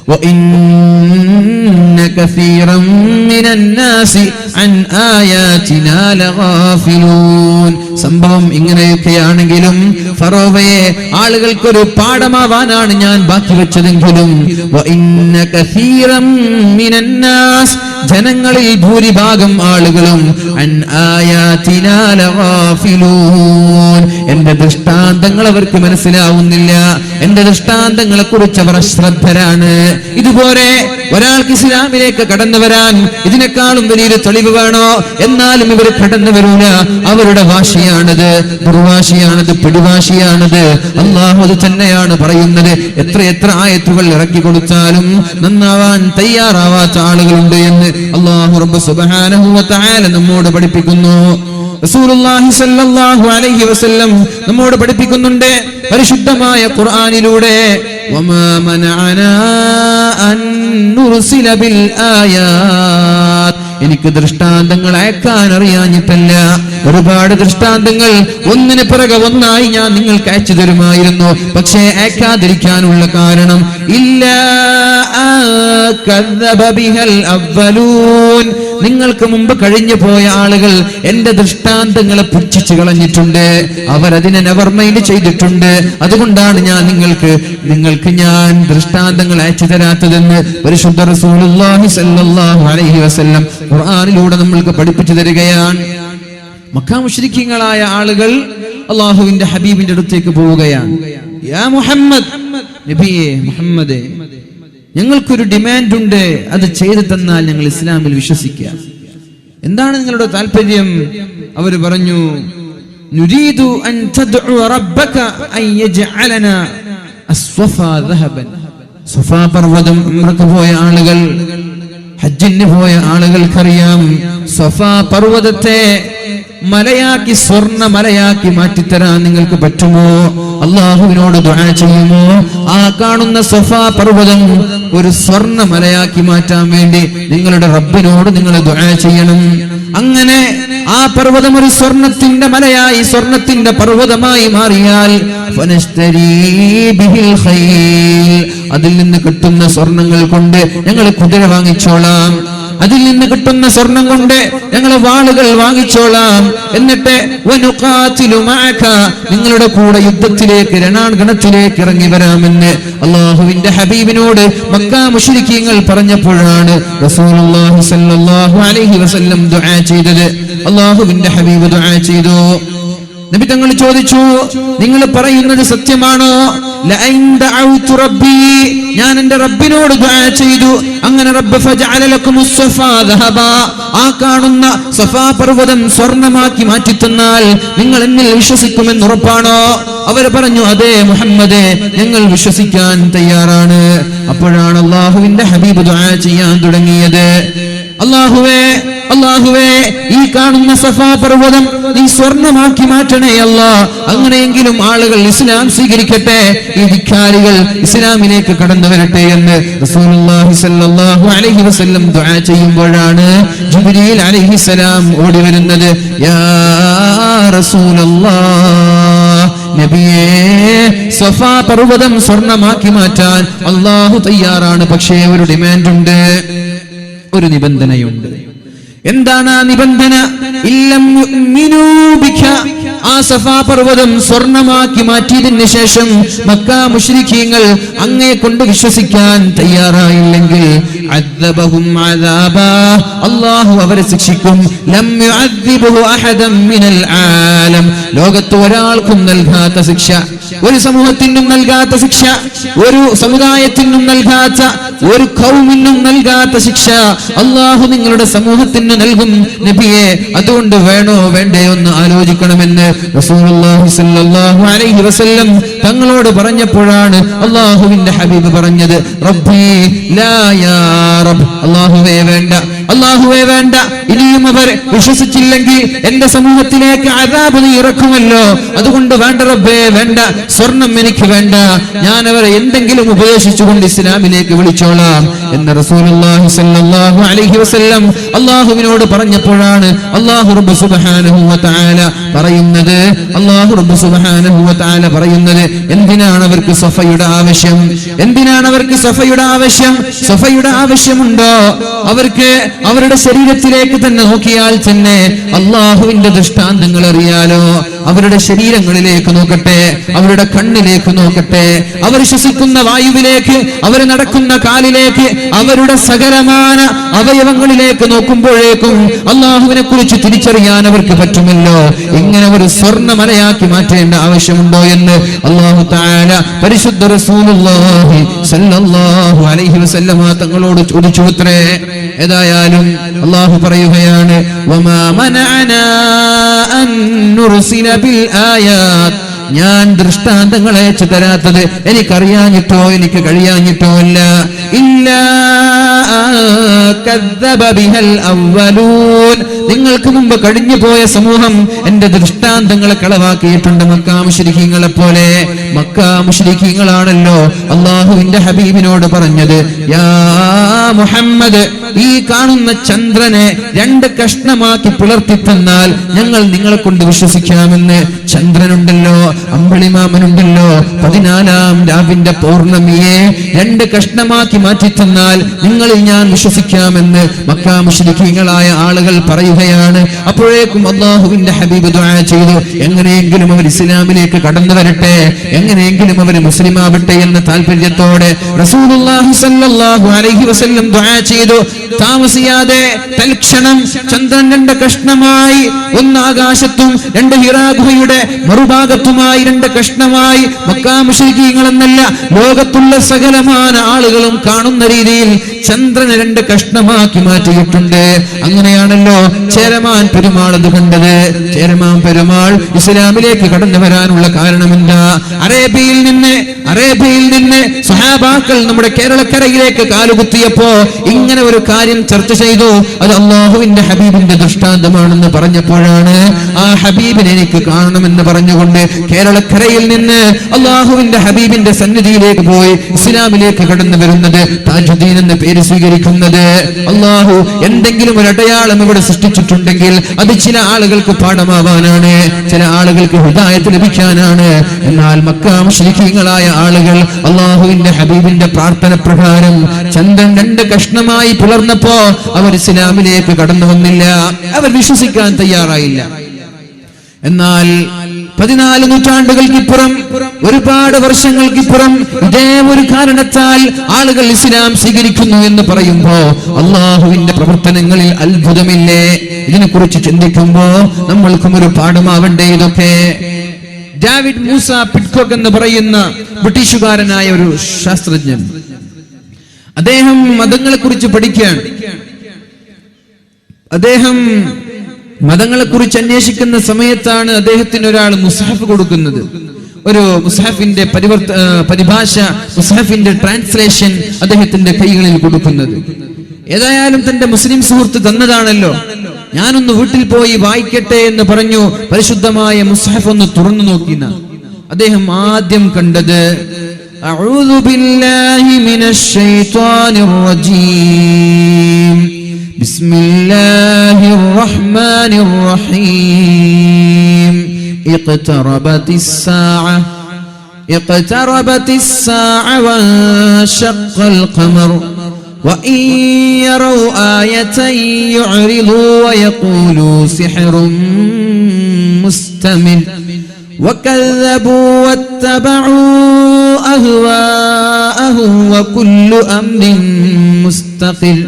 വഇന്ന കസീറൻ മിനന്നാസി അൻ ആയാതിനാ ലഗാഫിലൂൻ. സംഭവം ഇങ്ങനെയൊക്കെയാണെങ്കിലും ഫറോവയെ ആളുകൾക്കൊരു പാഠമാവാനാണ് ഞാൻ ബാക്കി വെച്ചതെങ്കിലും വഇന്ന കസീറൻ മിനന്നാസ്, ജനങ്ങളിൽ ഭൂരിഭാഗം ആളുകളും അൻ ആയാതിനാ ലഗാഫിലൂൻ, എന്റെ ദൃഷ്ടാന്തങ്ങൾ അവർക്ക് മനസ്സിലാവുന്നില്ല, എന്റെ ദൃഷ്ടാന്തങ്ങളെ കുറിച്ച് അവർ അശ്രദ്ധരാണ്. ഇതുപോലെ ഒരാൾക്ക് ഇസ്ലാമിലേക്ക് കടന്നു വരാൻ ഇതിനേക്കാളും വലിയൊരു തെളിവ് വേണോ? എന്നാലും ഇവർ കടന്നു വരൂല. അവരുടെ വാശിയാണത്, ദുർവാശിയാണത്, പിടിവാശിയാണത്. അല്ലാഹു അത് തന്നെയാണ് പറയുന്നത്. എത്ര ആയത്തുകൾ ഇറക്കി കൊടുത്താലും നന്നാവാൻ തയ്യാറാവാത്ത ആളുകളുണ്ട് എന്ന് അല്ലാഹു റബ്ബ് സുബ്ഹാനഹു വ തആല നമ്മോട് പഠിപ്പിക്കുന്നു. റസൂലുള്ളാഹി സ്വല്ലല്ലാഹു അലൈഹി വസല്ലം നമ്മോട് പഠിപ്പിക്കുന്നുണ്ട് പരിശുദ്ധമായ ഖുർആനിലൂടെ, വമാ മനഅനാ അൻ നുർസില ബിൽ ആയാത്ത്, എനിക്ക് ദൃഷ്ടാന്തങ്ങൾ അയക്കാൻ അറിയാഞ്ഞിട്ടല്ല. ഒരുപാട് ദൃഷ്ടാന്തങ്ങൾ ഒന്നിന് പിറകെ ഒന്നായി ഞാൻ നിങ്ങൾക്ക് അയച്ചു തരുമായിരുന്നു. പക്ഷേ അയക്കാതിരിക്കാനുള്ള കാരണം ഇല്ലാ കദ്ദബ ബിഹൽ അവ്വലൂൻ, നിങ്ങൾക്ക് മുമ്പ് കഴിഞ്ഞു പോയ ആളുകൾ എന്റെ ദൃഷ്ടാന്തങ്ങളെ പുച്ഛിച്ചു കളഞ്ഞിട്ടുണ്ട്, അവരതിനെ നെവർ മൈൻഡ് ചെയ്തിട്ടുണ്ട്. അതുകൊണ്ടാണ് ഞാൻ നിങ്ങൾക്ക് ഞാൻ ദൃഷ്ടാന്തങ്ങൾ അയച്ചു തരാത്തതെന്ന് പരിശുദ്ധ റസൂലുള്ളാഹി സ്വല്ലല്ലാഹു അലൈഹി വസല്ലം ഖുർആനിലൂടെ നമ്മൾക്ക് പഠിപ്പിച്ചു തരികയാണ്. മക്ക മുശ്രിക്കീങ്ങളായ ആളുകൾ അല്ലാഹുവിന്റെ ഹബീബിന്റെ അടുത്തേക്ക് പോവുകയാണ്. യാ മുഹമ്മദ്, നബിയേ മുഹമ്മദേ, ഞങ്ങൾക്കൊരു ഡിമാൻഡ് ഉണ്ട്, അത് ചെയ്തു തന്നാൽ ഞങ്ങൾ ഇസ്ലാമിൽ വിശ്വസിക്കാം. എന്താണ് നിങ്ങളുടെ താല്പര്യം? അവർ പറഞ്ഞു, നുരീദു അൻ തദ്ഉ റബ്ബക അൻ യജ്അലനാ അസ്വഫാ ദഹബൻ. സഫാ പർവ്വതം ഉംറക്ക് പോയ ആളുകൾ, ഹജ്ജിന് പോയ ആളുകൾക്കറിയാം, സഫാ പർവ്വതത്തെ മലയാക്കി സ്വർണ്ണ മലയാക്കി മാറ്റിത്തരാൻ നിങ്ങൾക്ക് പറ്റുമോ? അള്ളാഹുവിനോട് ദുആ ചെയ്യുമോ? ആ കാണുന്ന സഫാ പർവ്വതം ഒരു സ്വർണ്ണ മലയാക്കി മാറ്റാൻ വേണ്ടി നിങ്ങളുടെ റബ്ബിനോട് നിങ്ങൾ ദുആ ചെയ്യണം. അങ്ങനെ ആ പർവ്വതം ഒരു സ്വർണത്തിന്റെ മലയായി, സ്വർണത്തിന്റെ പർവ്വതമായി മാറിയാൽ ഫനസ്തരീ ബിഹിൽ ഖൈൽ, അതിൽ നിന്ന് കിട്ടുന്ന സ്വർണങ്ങൾ കൊണ്ട് ഞങ്ങൾ കുതിര വാങ്ങിച്ചോളാം, അതിൽ നിന്ന് കിട്ടുന്ന സ്വർണം കൊണ്ട് ഞങ്ങൾ വാളുകൾ വാങ്ങിച്ചോളാം. എന്നിട്ട് വനുഖാതിലു മഅക, നിങ്ങളുടെ കൂടെ യുദ്ധത്തിലേക്ക് രണാങ്കണത്തിലേക്ക് ഇറങ്ങി വരാമെന്ന് അല്ലാഹുവിന്റെ ഹബീബിനോട് മക്ക മുശ്രിക്കീങ്ങൾ പറഞ്ഞപ്പോഴാണ് റസൂലുള്ളാഹി സ്വല്ലല്ലാഹു അലൈഹി വസല്ലം ദുആ ചെയ്തത്. അല്ലാഹുവിന്റെ ഹബീബ് ദുആ ചെയ്തു. നബി തങ്ങൾ ചോദിച്ചു, നിങ്ങൾ പറയുന്നത് സത്യമാണോ? ലഅൻ ദഅഉതു റബ്ബി, ഞാൻ എന്റെ റബ്ബിനോട് ദുആ ചെയ്തു, അങ്ങനെ റബ്ബ് ഫജഅല ലക്കുമുസ് സഫാ ദഹബാ, ആ കാണുന്ന സഫാ പർവ്വതം സ്വർണ്ണമാക്കി മാറ്റിത്തന്നാൽ നിങ്ങൾ എന്നിൽ വിശ്വസിക്കുമെന്ന് ഉറപ്പാണോ? അവർ പറഞ്ഞു, അതെ മുഹമ്മദേ, ഞങ്ങൾ വിശ്വസിക്കാൻ തയ്യാറാണ്. അപ്പോഴാണ് അല്ലാഹുവിന്റെ ഹബീബ് ദുആ ചെയ്യാൻ തുടങ്ങിയത്. അല്ലാഹുവേ, ഈ കാണുന്ന സഫാ പർവ്വതം നീ സ്വർണ്ണമാക്കി മാറ്റണേ അല്ലാ, അങ്ങനെയെങ്കിലും ആളുകൾ ഇസ്ലാം സ്വീകരിക്കട്ടെ, ഈ ധിക്കാരികൾ ഇസ്ലാമിലേക്ക് കടന്നു വരട്ടെ എന്ന് റസൂലുള്ളാഹി സ്വല്ലല്ലാഹു അലൈഹി വസല്ലം ദുആ ചെയ്യുമ്പോഴാണ് ജിബ്രീൽ അലൈഹിസ്സലാം ഓടി വരുന്നത്. യാ റസൂലല്ലാഹ്, നബിയേ, സഫാ പർവ്വതം സ്വർണ്ണമാക്കി മാറ്റാൻ അല്ലാഹു തയ്യാറാണ്. പക്ഷേ ഒരു ഡിമാൻഡ് ഉണ്ട്, ഒരു നിബന്ധനയുണ്ട്. എന്താണ് ആ നിബന്ധന? ഇല്ലം യുഅ്മിനൂ ബിക, ആ സഫാ പർവ്വതം സ്വർണ്ണമാക്കി മാറ്റിയതിന് ശേഷം മക്ക മുശ്രിക്കീങ്ങൾ അങ്ങയെ കൊണ്ട് വിശ്വസിക്കാൻ തയ്യാറായില്ലെങ്കിൽ അദ്ദബഹും അദാബാ, അല്ലാഹു അവരെ ശിക്ഷിക്കും. ലം യുഅദ്ദിബഹു അഹദൻ മിനൽ ആലം, ലോകത്ത് ഒരാൾക്കും നൽകാത്ത ശിക്ഷ, ഒരു സമൂഹത്തിനും നൽകാത്ത ശിക്ഷ, ഒരു സമുദായത്തിനും നൽകാത്ത, ഒരു ഖൗമിനും നൽകാത്ത ശിക്ഷ അല്ലാഹു നിങ്ങളുടെ സമൂഹത്തിന് നൽകും നബിയെ. അതുകൊണ്ട് വേണോ വേണ്ടയോ എന്ന് ആലോചിക്കണമെന്ന് റസൂലുള്ളാഹി സ്വല്ലല്ലാഹു അലൈഹി വസല്ലം തങ്ങളോട് പറഞ്ഞപ്പോഴാണ് അല്ലാഹുവിന്റെ ഹബീബ് പറഞ്ഞത്, റബ്ബി ലാ യാ റബ്ബ്, അല്ലാഹുവേ വേണ്ട, അല്ലാഹുവേ വേണ്ട. ഇനിയും അവർ വിശ്വസിച്ചില്ലെങ്കിൽ എന്റെ സമൂഹത്തിലേക്ക് അദാബ് നീ ഇറക്കുമല്ലോ, അതുകൊണ്ട് വേണ്ട റബ്ബേ, വേണ്ട, സ്വർണം എനിക്ക് വേണ്ട, ഞാൻ അവരെ എന്തെങ്കിലും ഉപദേശിച്ചുകൊണ്ട് ഇസ്ലാമിലേക്ക് വിളിച്ചോളാം എന്ന് റസൂലുള്ളാഹി സ്വല്ലല്ലാഹു അലൈഹി വസല്ലം അല്ലാഹുവിനോട് പറഞ്ഞപ്പോഴാണ് അല്ലാഹു റബ്ബ് സുബ്ഹാനഹു വ തആല പറയുന്നത്, എന്തിനാണ് അവർക്ക് സഫയുടെ ആവശ്യം? എന്തിനാണ് അവർക്ക് സഫയുടെ ആവശ്യം? സഫയുടെ ആവശ്യമുണ്ടോ? അവർക്ക് അവരുടെ ശരീരത്തിലേക്ക് തന്നെ നോക്കിയാൽ തന്നെ അള്ളാഹുവിന്റെ ദൃഷ്ടാന്തങ്ങൾ അറിയാലോ. അവരുടെ ശരീരങ്ങളിലേക്ക് നോക്കട്ടെ, അവരുടെ കണ്ണിലേക്ക് നോക്കട്ടെ, അവർ ശ്വസിക്കുന്ന വായുവിലേക്ക്, അവർ നടക്കുന്ന കാലിലേക്ക്, അവരുടെ സകലമാന അവയവങ്ങളിലേക്ക് നോക്കുമ്പോഴേക്കും അള്ളാഹുവിനെ കുറിച്ച് തിരിച്ചറിയാൻ അവർക്ക് പറ്റുമല്ലോ. ഇങ്ങനെ ഒരു സ്വർണ്ണമലയാക്കി മാറ്റേണ്ട ആവശ്യമുണ്ടോ എന്ന് അല്ലാഹു തആല പരിശുദ്ധ റസൂലുള്ളാഹി സ്വല്ലല്ലാഹു അലൈഹി വസല്ലമ തങ്ങളോട് ചോദിച്ചുത്രേ. ഏതായാലും അല്ലാഹു പറയുകയാണ്, വമാ മനഅനാ അൻ നുർസില ബിൽ ആയാത്ത്, ഞാൻ ദൃഷ്ടാന്തങ്ങളെ അയച്ചു തരാത്തത് എനിക്കറിയാഞ്ഞിട്ടോ എനിക്ക് കഴിയാഞ്ഞിട്ടോ അല്ല. ഇല്ലാ കദ്ദബ ബിഹൽ അവ്വലൂൻ, നിങ്ങൾക്ക് മുമ്പ് കഴിഞ്ഞു പോയ സമൂഹം എന്റെ ദൃഷ്ടാന്തങ്ങളെ കളവാക്കിയിട്ടുണ്ട്. മക്കാ മുശ്രിക്കീങ്ങളെ പോലെ. മക്കാ മുശ്രിക്കീങ്ങളാണല്ലോ അള്ളാഹുവിന്റെ ഹബീബിനോട് പറഞ്ഞത്, യാ മുഹമ്മദ്, ഈ കാണുന്ന ചന്ദ്രനെ 2 കഷ്ണമാക്കി പിളർത്തി തന്നാൽ ഞങ്ങൾ നിങ്ങളെ കൊണ്ട് വിശ്വസിക്കാമെന്ന്. ചന്ദ്രനുണ്ടല്ലോ, അമ്പിളിമാമനുണ്ടല്ലോ, 14-ാം രാവിന്റെ പൗർണമിയെ 2 കഷ്ണമാക്കി മാറ്റി തന്നാൽ നിങ്ങളിൽ ഞാൻ വിശ്വസിക്കാമെന്ന് മക്കാ മുശ്രിക്കീങ്ങളായ ആളുകൾ പറയുകയാണ്. അപ്പോഴേക്കും അല്ലാഹുവിന്റെ ഹബീബ് ദുആ ചെയ്തു, എങ്ങനെയെങ്കിലും അവർ ഇസ്ലാമിലേക്ക് കടന്നു വരട്ടെ, എങ്ങനെയെങ്കിലും അവർ മുസ്ലിം ആവട്ടെ എന്ന താല്പര്യത്തോടെ റസൂലുള്ളാഹി സ്വല്ലല്ലാഹു അലൈഹി വസല്ലം ദുആ ചെയ്തു. താമസിയാതെ തൽക്ഷണം ചന്ദ്രൻ 2 കഷ്ണമായി, ഒന്ന് ആകാശത്തും 2 ഹിറാ ഗുഹയുടെ മറുഭാഗത്തുമായി 2 കഷ്ണമായി. മക്കാ മുശ്രിക്കീങ്ങൾ എന്നല്ല, ലോകത്തുള്ള സകലമാന ആളുകളും കാണുന്ന രീതിയിൽ ചന്ദ്രനെ 2 കഷ്ണമാക്കി മാറ്റിയിട്ടുണ്ട്. അങ്ങനെയാണല്ലോ ചേരമാൻ പെരുമാൾ അത് കണ്ടത്. ചേരമാൻ പെരുമാൾ ഇസ്ലാമിലേക്ക് കടന്നു വരാനുള്ള കാരണം എന്താ? അറേബ്യയിൽ നിന്ന് സ്വഹാബാക്കൾ നമ്മുടെ കേരളക്കരയിലേക്ക് കാലുകുത്തിയപ്പോ ഇങ്ങനെ ഒരു കാര്യം ചർച്ച ചെയ്തു. അത് അല്ലാഹുവിന്റെ ഹബീബിന്റെ ദൃഷ്ടാന്തമാണെന്ന് പറഞ്ഞപ്പോഴാണ് ആ ഹബീബിനെ എനിക്ക് കാണണമെന്ന് പറഞ്ഞുകൊണ്ട് കേരളക്കരയിൽ നിന്ന് അല്ലാഹുവിന്റെ ഹബീബിന്റെ സന്നിധിയിലേക്ക് പോയി ഇസ്ലാമിലേക്ക് കടന്നു വരുന്നത്, താജുദ്ദീൻ എന്ന പേര് സ്വീകരിക്കുന്നത്. അല്ലാഹു എന്തെങ്കിലും ഒരു അടയാളം ഇവിടെ സൃഷ്ടിച്ചിട്ടുണ്ടെങ്കിൽ അത് ചില ആളുകൾക്ക് പാഠമാവാനാണ്, ചില ആളുകൾക്ക് ഹിദായത്ത് ലഭിക്കാനാണ്. എന്നാൽ മക്കാ മുശ്രിക്കീങ്ങളായ ആളുകൾ അല്ലാഹുവിന്റെ ഹബീബിന്റെ പ്രാർത്ഥന പ്രകാരം ചന്ദ്രൻ 2 കഷ്ണമായി പിളർന്നപ്പോ അവർ ഇസ്ലാമിലേക്ക് കടന്നു വന്നില്ല, അവർ വിശ്വസിക്കാൻ തയ്യാറായില്ല. എന്നാൽ 14 നൂറ്റാണ്ടുകൾക്കിപ്പുറം, ഒരുപാട് വർഷങ്ങൾക്കിപ്പുറം ഇതേ ഒരു കാരണത്താൽ ആളുകൾ ഇസ്ലാം സ്വീകരിക്കുന്നു എന്ന് പറയുമ്പോ അള്ളാഹുവിന്റെ പ്രവർത്തനങ്ങളിൽ അത്ഭുതമില്ലേ? ഇതിനെക്കുറിച്ച് ചിന്തിക്കുമ്പോ നമ്മൾക്കും ഒരു പാഠമാവണ്ടേ ഇതൊക്കെ. ഡേവിഡ് മൂസ പിറ്റ്കോക്ക് എന്ന് പറയുന്ന ബ്രിട്ടീഷുകാരനായ ഒരു ശാസ്ത്രജ്ഞൻ, അദ്ദേഹം മതങ്ങളെ കുറിച്ച് പഠിക്കുകയാണ്. അദ്ദേഹം മതങ്ങളെ കുറിച്ച് അന്വേഷിക്കുന്ന സമയത്താണ് അദ്ദേഹത്തിന് ഒരാൾ മുസ്ഹഫ് കൊടുക്കുന്നത്. ഒരു മുസ്ഹഫിന്റെ പരിഭാഷ, മുസ്ഹഫിന്റെ ട്രാൻസ്ലേഷൻ അദ്ദേഹത്തിന്റെ കൈകളിൽ കൊടുക്കുന്നത്. ഏതായാലും തന്റെ മുസ്ലിം സുഹൃത്ത് തന്നതാണല്ലോ, ഞാനൊന്ന് വീട്ടിൽ പോയി വായിക്കട്ടെ എന്ന് പറഞ്ഞു. പരിശുദ്ധമായ മുസ്ഹഫ് ഒന്ന് തുറന്നു നോക്കിന അദ്ദേഹം ആദ്യം കണ്ടത് അഊദു ബില്ലാഹി മിനശ് ശൈത്വാനിർ റജീം ബിസ്മില്ലാഹിർ റഹ്മാനിർ റഹീം ഇഖ്തറബത്തിസ് സാഅ വൻശഖൽ ഖമർ وإن يروا آية يعرضوا ويقولوا سحر مستمر وكذبوا واتبعوا أهواءهم وكل أمر مستقل.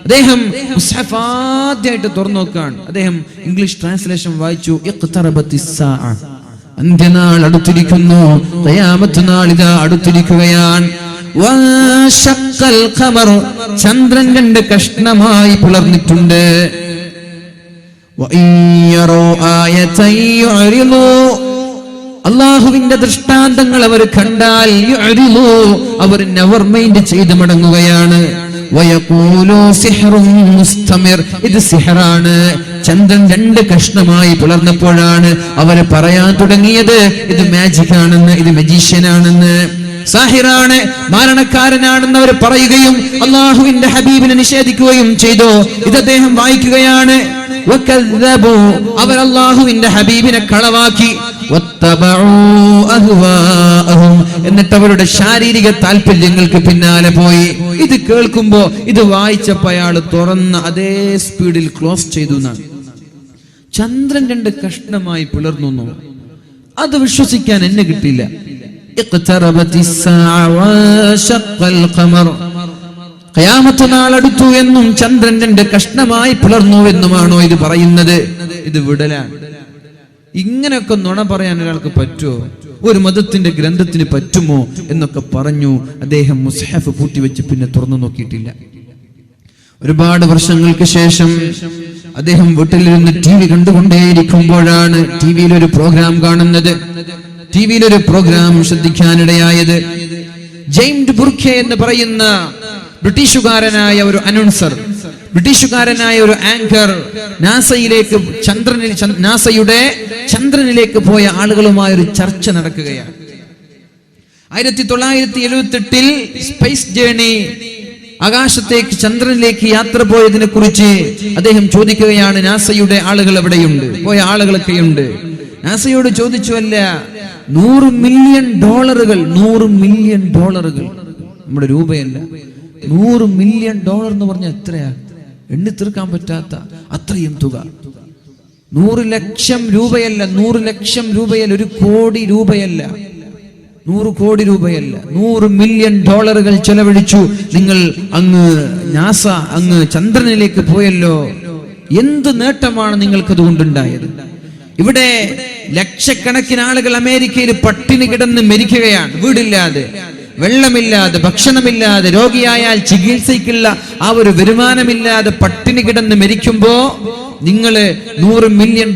അദ്ദേഹം മുസ്ഹഫ് ആദ്യമായിട്ട് തുറന്നു നോക്കുകയാണ്. അദ്ദേഹം ഇംഗ്ലീഷ് ട്രാൻസ്ലേഷൻ വായിച്ചു. ഇഖ്തറബത്തിസ് സാഅ, അന്ത്യനാൾ അടുത്തിരിക്കുന്നു, ഖിയാമത്ത് നാൾ ഇതാ അടുത്തിരിക്കുകയാണ്. ചന്ദ്രൻ 2 കഷ്ണമായി പിളർന്നിട്ടുണ്ട്. അള്ളാഹുവിന്റെ ദൃഷ്ടാന്തങ്ങൾ അവർ കണ്ടാൽ അവർ നെവർ മൈൻഡ് ചെയ്ത് മടങ്ങുകയാണ്. ഇത് സിഹറാണ്. ചന്ദ്രൻ 2 കഷ്ണമായി പിളർന്നപ്പോഴാണ് അവർ പറയാൻ തുടങ്ങിയത് ഇത് മാജിക് ആണെന്ന്, ഇത് മജീഷ്യനാണെന്ന്, സാഹിറാണ്, മാരണക്കാരനാണെന്ന് അവർ പറയുകയും അള്ളാഹുവിന്റെ ഹബീബിനെ നിഷേധിക്കുകയും ചെയ്തു. ഇത് അദ്ദേഹം വായിക്കുകയാണ്. അവർ അള്ളാഹുവിന്റെ ഹബീബിനെ കളവാക്കി. വത്തബഉ അഹ്വാഅഹും, എന്നിട്ട് അവരുടെ ശാരീരിക താല്പര്യങ്ങൾക്ക് പിന്നാലെ പോയി. ഇത് കേൾക്കുമ്പോ, ഇത് വായിച്ചപ്പോ അയാൾ തുറന്ന അതേ സ്പീഡിൽ ക്ലോസ് ചെയ്തു എന്നാണ്. ചന്ദ്രൻ 2 കഷ്ണമായി പിളർന്നു. അത് വിശ്വസിക്കാൻ എന്നെ കിട്ടിയില്ല. ഖിയാമത്ത് നാൾ അടുത്തു എന്നും ചന്ദ്രൻ 2 കഷ്ണമായി പിളർന്നു എന്നുമാണോ ഇത് പറയുന്നത്? ഇത് വിടലാണ്. ഇങ്ങനെയൊക്കെ നുണ പറയാൻ ഒരാൾക്ക് പറ്റുമോ? ഒരു മതത്തിന്റെ ഗ്രന്ഥത്തിന് പറ്റുമോ എന്നൊക്കെ പറഞ്ഞു. അദ്ദേഹം മുസ്ഹഫ് പൂട്ടിവെച്ച് പിന്നെ തുറന്നു നോക്കിയിട്ടില്ല. ഒരുപാട് വർഷങ്ങൾക്ക് ശേഷം അദ്ദേഹം വീട്ടിലിരുന്ന് TV കണ്ടുകൊണ്ടേയിരിക്കുമ്പോഴാണ് TV-യിൽ ഒരു പ്രോഗ്രാം കാണുന്നത്. TV-യിൽ ഒരു പ്രോഗ്രാം ശ്രദ്ധിക്കാനിടയായത്. ജെയിംസ് ബുർഖെ എന്ന് പറയുന്ന ബ്രിട്ടീഷുകാരനായ ഒരു അനൗൺസർ, ബ്രിട്ടീഷുകാരനായ ഒരു ആങ്കർ നാസയിലേക്ക് നാസയുടെ ചന്ദ്രനിലേക്ക് പോയ ആളുകളുമായി ഒരു ചർച്ച നടക്കുകയാണ്. 1978 സ്പേസ് ജേണി, ആകാശത്തേക്ക് ചന്ദ്രനിലേക്ക് യാത്ര പോയതിനെ കുറിച്ച് അദ്ദേഹം ചോദിക്കുകയാണ്. നാസയുടെ ആളുകൾ എവിടെയുണ്ട്? പോയ ആളുകളൊക്കെയുണ്ട്. നാസയോട് ചോദിച്ചു, അല്ല $100 മില്യൺ, $100 മില്യൺ, നമ്മുടെ രൂപയല്ല, $100 മില്യൺ എന്ന് പറഞ്ഞാൽ എത്രയാ? എണ്ണി തീർക്കാൻ പറ്റാത്ത അത്രയും തുക. 100 ലക്ഷം രൂപയല്ല, 100 ലക്ഷം രൂപയല്ല, 1 കോടി രൂപയല്ല, 100 കോടി രൂപയല്ല, $100 മില്യൺ ചെലവഴിച്ചു നിങ്ങൾ. അങ്ങ് നാസ അങ്ങ് ചന്ദ്രനിലേക്ക് പോയല്ലോ. എന്ത് നേട്ടമാണ് നിങ്ങൾക്കതുകൊണ്ടുണ്ടായത്? ഇവിടെ ലക്ഷക്കണക്കിന് ആളുകൾ അമേരിക്കയിൽ പട്ടിണി കിടന്ന് മരിക്കുകയാണ്. വീടില്ലാതെ, വെള്ളമില്ലാതെ, ഭക്ഷണമില്ലാതെ, രോഗിയായാൽ ചികിത്സയ്ക്കുള്ള ആ ഒരു വരുമാനമില്ലാതെ പട്ടിണി കിടന്ന് മരിക്കുമ്പോ നിങ്ങള് $100 മില്യൺ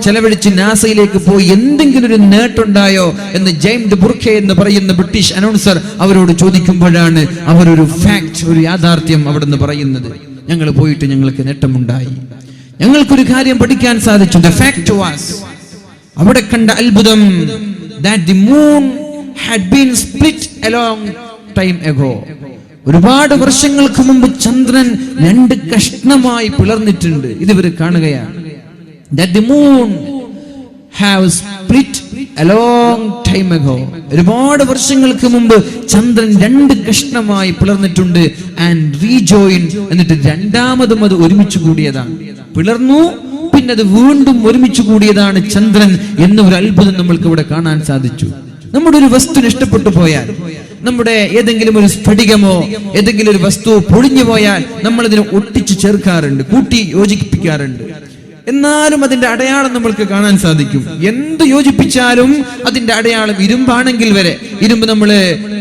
ചെലവഴിച്ച് നാസയിലേക്ക് പോയി എന്തെങ്കിലും ഒരു നേട്ടമുണ്ടായോ എന്ന് ജെയിംസ് ബുർഖെ എന്ന് പറയുന്ന ബ്രിട്ടീഷ് അനൗൺസർ അവരോട് ചോദിക്കുമ്പോഴാണ് അവരൊരു ഫാക്ട്, ഒരു യാഥാർത്ഥ്യം അവിടെ നിന്ന് പറയുന്നത്. ഞങ്ങൾ പോയിട്ട് ഞങ്ങൾക്ക് നേട്ടമുണ്ടായി, ഞങ്ങൾക്കൊരു കാര്യം പഠിക്കാൻ സാധിച്ചു. The fact was, അവിടെ കണ്ട അത്ഭുതം, that the moon had been split a long time ago. ഒരുപാട് വർഷങ്ങൾക്ക് മുമ്പ് ചന്ദ്രൻ 2 കഷ്ണമായി പിളർന്നിട്ടുണ്ട്. ഇതിവർ കാണുകയാണ്. That the moon have split a long time ago. ഒരുപാട് വർഷങ്ങൾക്ക് മുമ്പ് ചന്ദ്രൻ 2 കഷ്ണമായി പിളർന്നിട്ടുണ്ട്. And rejoin, എന്നിട്ട് രണ്ടാമതും അത് ഒരുമിച്ച് കൂടിയതാണ്. പിളർന്നു, പിന്നെ അത് വീണ്ടും ഒരുമിച്ച് കൂടിയതാണ് ചന്ദ്രൻ എന്നൊരു അത്ഭുതം നമ്മൾക്ക് ഇവിടെ കാണാൻ സാധിച്ചു. നമ്മുടെ ഒരു വസ്തു നഷ്ടപ്പെട്ടു പോയാൽ, നമ്മുടെ ഏതെങ്കിലും ഒരു സ്ഫടികമോ ഏതെങ്കിലും ഒരു വസ്തു പൊളിഞ്ഞു പോയാൽ നമ്മൾ അതിനെ ഒട്ടിച്ചു ചേർക്കാറുണ്ട്, കൂട്ടി യോജിപ്പിക്കാറുണ്ട്. എന്നാലും അതിന്റെ അടയാളം നമ്മൾക്ക് കാണാൻ സാധിക്കും. എന്ത് യോജിപ്പിച്ചാലും അതിന്റെ അടയാളം, ഇരുമ്പാണെങ്കിൽ വരെ ഇരുമ്പ് നമ്മൾ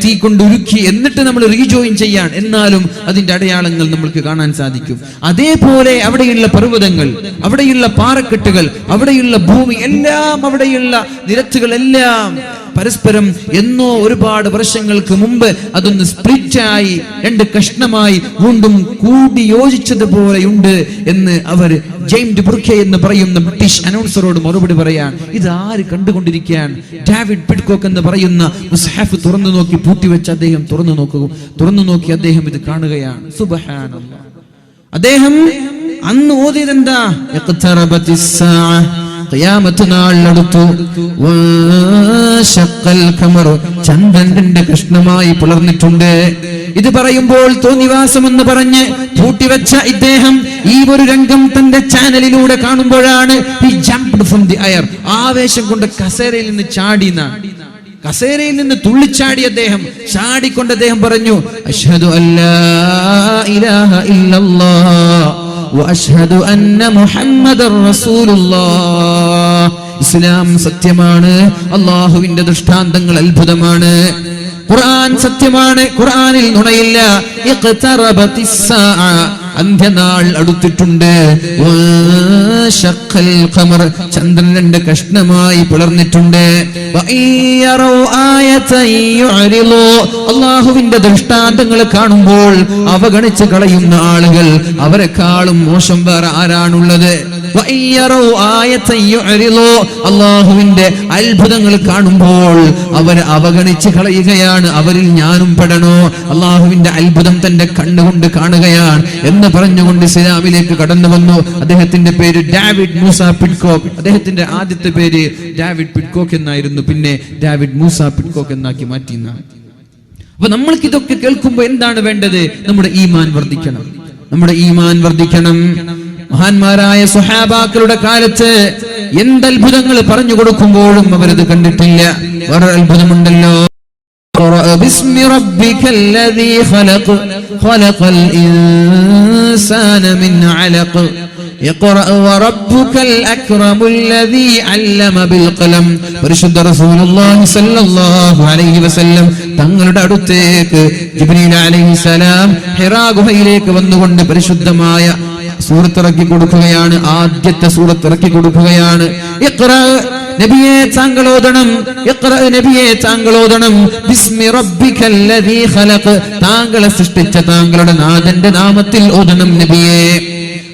തീ കൊണ്ട് ഉരുക്കി എന്നിട്ട് നമ്മൾ റീജോയിൻ ചെയ്യാൻ, എന്നാലും അതിന്റെ അടയാളങ്ങൾ നമ്മൾക്ക് കാണാൻ സാധിക്കും. അതേപോലെ അവിടെയുള്ള പർവ്വതങ്ങൾ, അവിടെയുള്ള പാറക്കെട്ടുകൾ, അവിടെയുള്ള ഭൂമി എല്ലാം, അവിടെയുള്ള നിരത്തുകളെല്ലാം പരസ്പരം എന്നോ ഒരുപാട് വർഷങ്ങൾക്ക് മുമ്പ് അതൊന്ന് സ്പ്ലിറ്റായി 2 കഷ്ണമായി വീണ്ടും കൂടി യോജിച്ചതുപോലെയുണ്ട് എന്ന് അവർ ജെയിംസ് ബുർഖെ എന്ന് പറയുന്ന ബ്രിട്ടീഷ് അനൗൺസറോട് മറുപടി പറയാൻ. ഇത് ആര് കണ്ടുകൊണ്ടിരിക്കാൻ? ഡേവിഡ് പിഡ്കോക്ക് എന്ന് പറയുന്ന മുസ്ഹഫ് തുറന്നു നോക്കി പൂട്ടിവെച്ച് അദ്ദേഹം തുറന്നു നോക്കി അദ്ദേഹം ഇത് കാണുകയാണ്. സുബ്ഹാനല്ലാഹ്. അദ്ദേഹം അന്ന് ഓതിയതെന്താ? ഖിയാമത്ത് നാൾ അടുത്തു, ചന്ദ്രൻ 2 കഷ്ണമായി പിളർന്നിട്ടുണ്ട്. ഇത് പറയുമ്പോൾ തോന്നിവാസം എന്ന് പറഞ്ഞ് പൂട്ടിവെച്ച ഇദ്ദേഹം ഈ ഒരു രംഗം തന്റെ ചാനലിലൂടെ കാണുമ്പോഴാണ് he jumped from the air. ആവേശം കൊണ്ട് കസേരയിൽ നിന്ന് ചാടിയെന്നാണ്. കസേരയിൽ നിന്ന് തുള്ളിച്ചാടി അദ്ദേഹം, ചാടിക്കൊണ്ട് അദ്ദേഹം പറഞ്ഞു, അഷ്ഹദു അല്ലാ ഇലാഹ ഇല്ലല്ലാഹ് വഅഷ്ഹദു അന്ന മുഹമ്മദർ റസൂലുള്ളാഹ്. ഇസ്ലാം സത്യമാണ്, അല്ലാഹുവിന്റെ ദൃഷ്ടാന്തങ്ങൾ അത്ഭുതമാണ്, ഖുർആൻ സത്യമാണ്, ഖുർആനിൽ നുണയില്ല. ഇഖ്തറബത്തിസ് സാഅ, അന്ത്യനാൾ അടുത്തിട്ടുണ്ട്. ചന്ദ്രൻ 2 കഷ്ണമായി പിളർന്നിട്ടുണ്ട്. അല്ലാഹുവിന്റെ ദൃഷ്ടാന്തങ്ങൾ കാണുമ്പോൾ അവഗണിച്ച് കളയുന്ന ആളുകൾ, അവരെക്കാളും മോശം വേറെ ആരാണുള്ളത്? അല്ലാഹുവിന്റെ അത്ഭുതങ്ങൾ കാണുമ്പോൾ അവർ അവഗണിച്ച് കളയുകയാണ്. അവരിൽ ഞാനും പെടണോ? അല്ലാഹുവിന്റെ അത്ഭുതം തന്റെ കണ്ണുകൊണ്ട് കാണുകയാണ് എന്ന് പറഞ്ഞുകൊണ്ട് ഇസ്ലാമിലേക്ക് കടന്നു വന്നു. അദ്ദേഹത്തിന്റെ പേര് ഡേവിഡ് മൂസ പിഡ്കോക്ക്. അദ്ദേഹത്തിന്റെ ആദ്യത്തെ പേര് ഡേവിഡ് പിഡ്കോക്ക് എന്നായിരുന്നു, പിന്നെ ഡേവിഡ് മൂസ പിഡ്കോക്ക് എന്നാക്കി മാറ്റി. അപ്പൊ നമ്മൾക്ക് ഇതൊക്കെ കേൾക്കുമ്പോൾ എന്താണ് വേണ്ടത്? നമ്മുടെ ഈമാൻ വർദ്ധിക്കണം, നമ്മുടെ ഈമാൻ വർദ്ധിക്കണം. മഹാന്മാരായ സ്വഹാബാക്കളുടെ കാലത്ത് എന്തത്ഭുതങ്ങൾ പറഞ്ഞു കൊടുക്കുമ്പോഴും അവരത് കണ്ടിട്ടില്ല. വേറെ അത്ഭുതമുണ്ടല്ലോ, بسم ربك الذي خلق الإنسان من علق اقرأ وربك الأكرم الذي علم بالقلم. പരിശുദ്ധ റസൂലുള്ളാഹി സ്വല്ലല്ലാഹു അലൈഹി വസല്ലം തങ്ങളുടെ അടുത്തേക്ക് ജിബ്രീൽ അലൈഹിസ്സലാം ഹിറാ ഗുഹയിലേക്ക് വന്നുകൊണ്ട് പരിശുദ്ധമായ സൂറത്ത് ഇറക്കി കൊടുക്കുകയാണ്. ആദ്യത്തെ സൂറത്ത് ഇറക്കി കൊടുക്കുകയാണ്. ഇഖ്റ നബിയെ താങ്കളോദണം, ഇഖ്റ നബിയെ താങ്കളോദണം, ബിസ്മി റബ്ബിക്കല്ലദീ ഖലഖ്, താങ്കളെ സൃഷ്ടിച്ച താങ്കളുടെ നാഥന്റെ നാമത്തിൽ ഓദണം നബിയെ.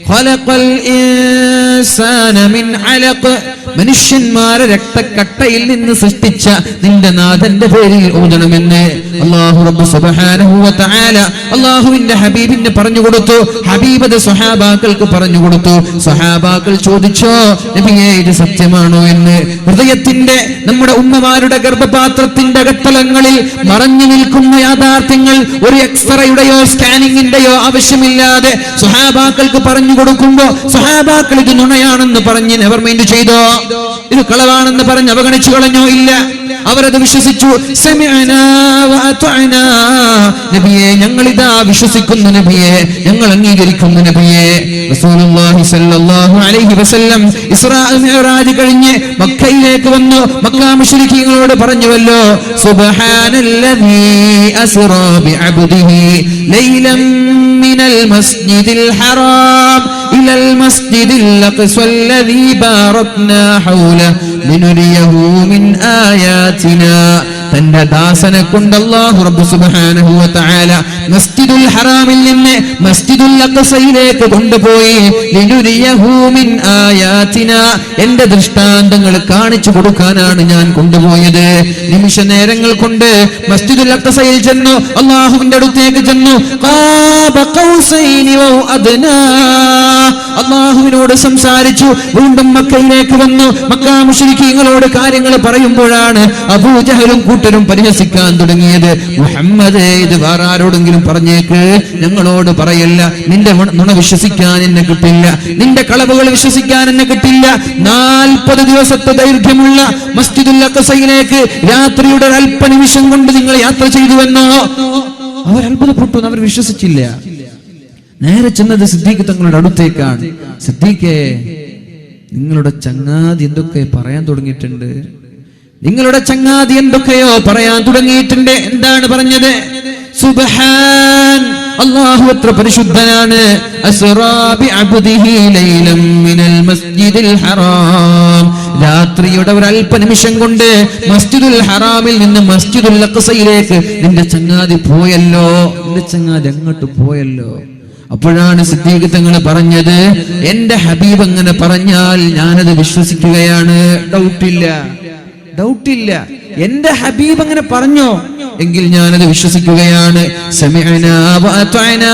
ഖലഖൽ ഇൻസാന മിൻ അലഖ്, മനുഷ്യന്മാരെ രക്തക്കട്ടയിൽ നിന്ന് സൃഷ്ടിച്ച നിന്റെ നാഥന്റെ പേരിൽ ഓതണമെന്ന് അല്ലാഹു റബ്ബ് സുബ്ഹാനഹു വ തആല അല്ലാഹുവിന്റെ ഹബീബിനെ പറഞ്ഞു കൊടുത്തു. ഹബീബ് സ്വഹാബാക്കൾക്ക് പറഞ്ഞു കൊടുത്തു. സ്വഹാബാക്കൾ ചോദിച്ചോ, നബിയേ ഇത് സത്യമാണോ എന്ന്. ഹൃദയത്തിന്റെ, നമ്മുടെ ഉമ്മമാരുടെ ഗർഭപാത്രത്തിന്റെ അകത്തളങ്ങളിൽ മറഞ്ഞു നിൽക്കുന്ന യാഥാർത്ഥ്യങ്ങൾ ഒരു എക്സ്റേയുടെയോ സ്കാനിങ്ങിന്റെയോ ആവശ്യമില്ലാതെ സ്വഹാബാക്കൾക്ക് പറഞ്ഞു കൊടുക്കുമ്പോ സ്വഹാബാക്കൾ ഇത് നുണയാണെന്ന് പറഞ്ഞ് നെവർ മൈൻഡ് ചെയ്തോ? ഇത് കളവാണെന്ന് പറഞ്ഞ് അവഗണിച്ചു കളഞ്ഞോ? ഇല്ല, അവരത് വിശ്വസിച്ചു. സമിഅനാ വ അത്അനാ, നബിയെ ഞങ്ങളിതാ വിശ്വസിക്കുന്നു നബിയെ, ഞങ്ങൾ അംഗീകരിക്കുന്നു നബിയെ. റസൂലുള്ളാഹി സ്വല്ലല്ലാഹു അലൈഹി വസല്ലം ഇസ്രാ മിഅ്റാജ് കഴിഞ്ഞ് മക്കയിലേക്ക് വന്നു. മക്ക മുശ്രിക്കീങ്ങളോട് പറഞ്ഞുവല്ലോ, സുബ്ഹാനല്ലദീ അസ്റാ ബിഅബ്ദിഹി ലൈലൻ മിനൽ മസ്ജിദിൽ ഹറാം ഇലൽ മസ്ജിദിൽ അഖ്സ അല്ലദീ ബാറക്നാ ഹൗലഹു ലിനുരിയഹു മിൻ ആയാതിനാ. തന്റെ ദാസനെ കൊണ്ട് അല്ലാഹു റബ്ബ് സുബ്ഹാനഹു വ തആല മസ്ജിദുൽ ഹറാമിൽ നിന്ന് മസ്ജിദുൽ അഖ്സയിലേക്ക് കൊണ്ടുപോയി. ലിനുരിയഹു മിൻ ആയാതിനാ, എന്റെ ദൃഷ്ടാന്തങ്ങൾ കാണിച്ചു കൊടുക്കാനാണ് ഞാൻ കൊണ്ടുപോയത്. നിമിഷ നേരങ്ങൾ കൊണ്ട് മസ്ജിദുൽ അഖ്സയിൽ ചെന്നു, അല്ലാഹുവിന്റെ അടുത്തേക്ക് ചെന്നു. ഖാബ ഖൗസൈനി വ അദ്നാ, അല്ലാഹുവിനോട് സംസാരിച്ചു. വീണ്ടും മക്കയിലേക്ക് വന്നു. മക്ക മുശ്രിക്കീങ്ങളോട് കാര്യങ്ങൾ പറയുമ്പോഴാണ് അബൂജഹലും കൂട്ടരും പരിഹസിക്കാൻ തുടങ്ങിയത്. മുഹമ്മദ് ഇത് വേറെ ആരോടെങ്കിലും പറഞ്ഞേക്ക്, ഞങ്ങളോട് പറയല്ല. നിന്റെ നുണ വിശ്വസിക്കാൻ എന്നെ കിട്ടില്ല, നിന്റെ കളവുകൾ വിശ്വസിക്കാൻ എന്നെ കിട്ടില്ല. 40 ദിവസത്തെ ദൈർഘ്യമുള്ള മസ്ജിദുൽ അഖ്സയിലേക്ക് രാത്രിയുടെ അല്പനിമിഷം കൊണ്ട് നിങ്ങൾ യാത്ര ചെയ്തുവെന്നോ? അവർ അത്ഭുതപ്പെട്ടു, അവർ വിശ്വസിച്ചില്ല. നേരെ ചെന്നത് സിദ്ദീഖ് തങ്ങളുടെ അടുത്തേക്കാണ്. സിദ്ദീഖേ, നിങ്ങളുടെ ചങ്ങാതി എന്തൊക്കെ പറയാൻ തുടങ്ങിയിട്ടുണ്ട്, നിങ്ങളുടെ ചങ്ങാതി എന്തൊക്കെയോ പറയാൻ തുടങ്ങിയിട്ടുണ്ട്. എന്താണ് പറഞ്ഞത്? സുബ്ഹാൻ, അല്ലാഹു എത്ര പരിശുദ്ധനാണ്. അസ്റാ ബിഅബ്ദിഹി ലൈലൻ മിനൽ മസ്ജിദിൽ ഹറാം, രാത്രിയുടെ ഒരു അല്പനിമിഷം കൊണ്ട് മസ്ജിദുൽ ഹറാമിൽ നിന്ന് മസ്ജിദുൽ അഖ്സയിലേക്ക് നിന്റെ ചങ്ങാതി പോയല്ലോ, നിന്റെ ചങ്ങാതി അങ്ങോട്ട് പോയല്ലോ. അപ്പോഴാണ് സിദ്ദീഖ് തങ്ങൾ പറഞ്ഞത്, എന്റെ ഹബീബ് അങ്ങനെ പറഞ്ഞാൽ ഞാനത് വിശ്വസിക്കുകയാണ്. ഡൗട്ടില്ല, എന്റെ ഹബീബ് അങ്ങനെ പറഞ്ഞോ എങ്കിൽ ഞാനത് വിശ്വസിക്കുകയാണ്. സമിഅനാ വ അത്അനാ,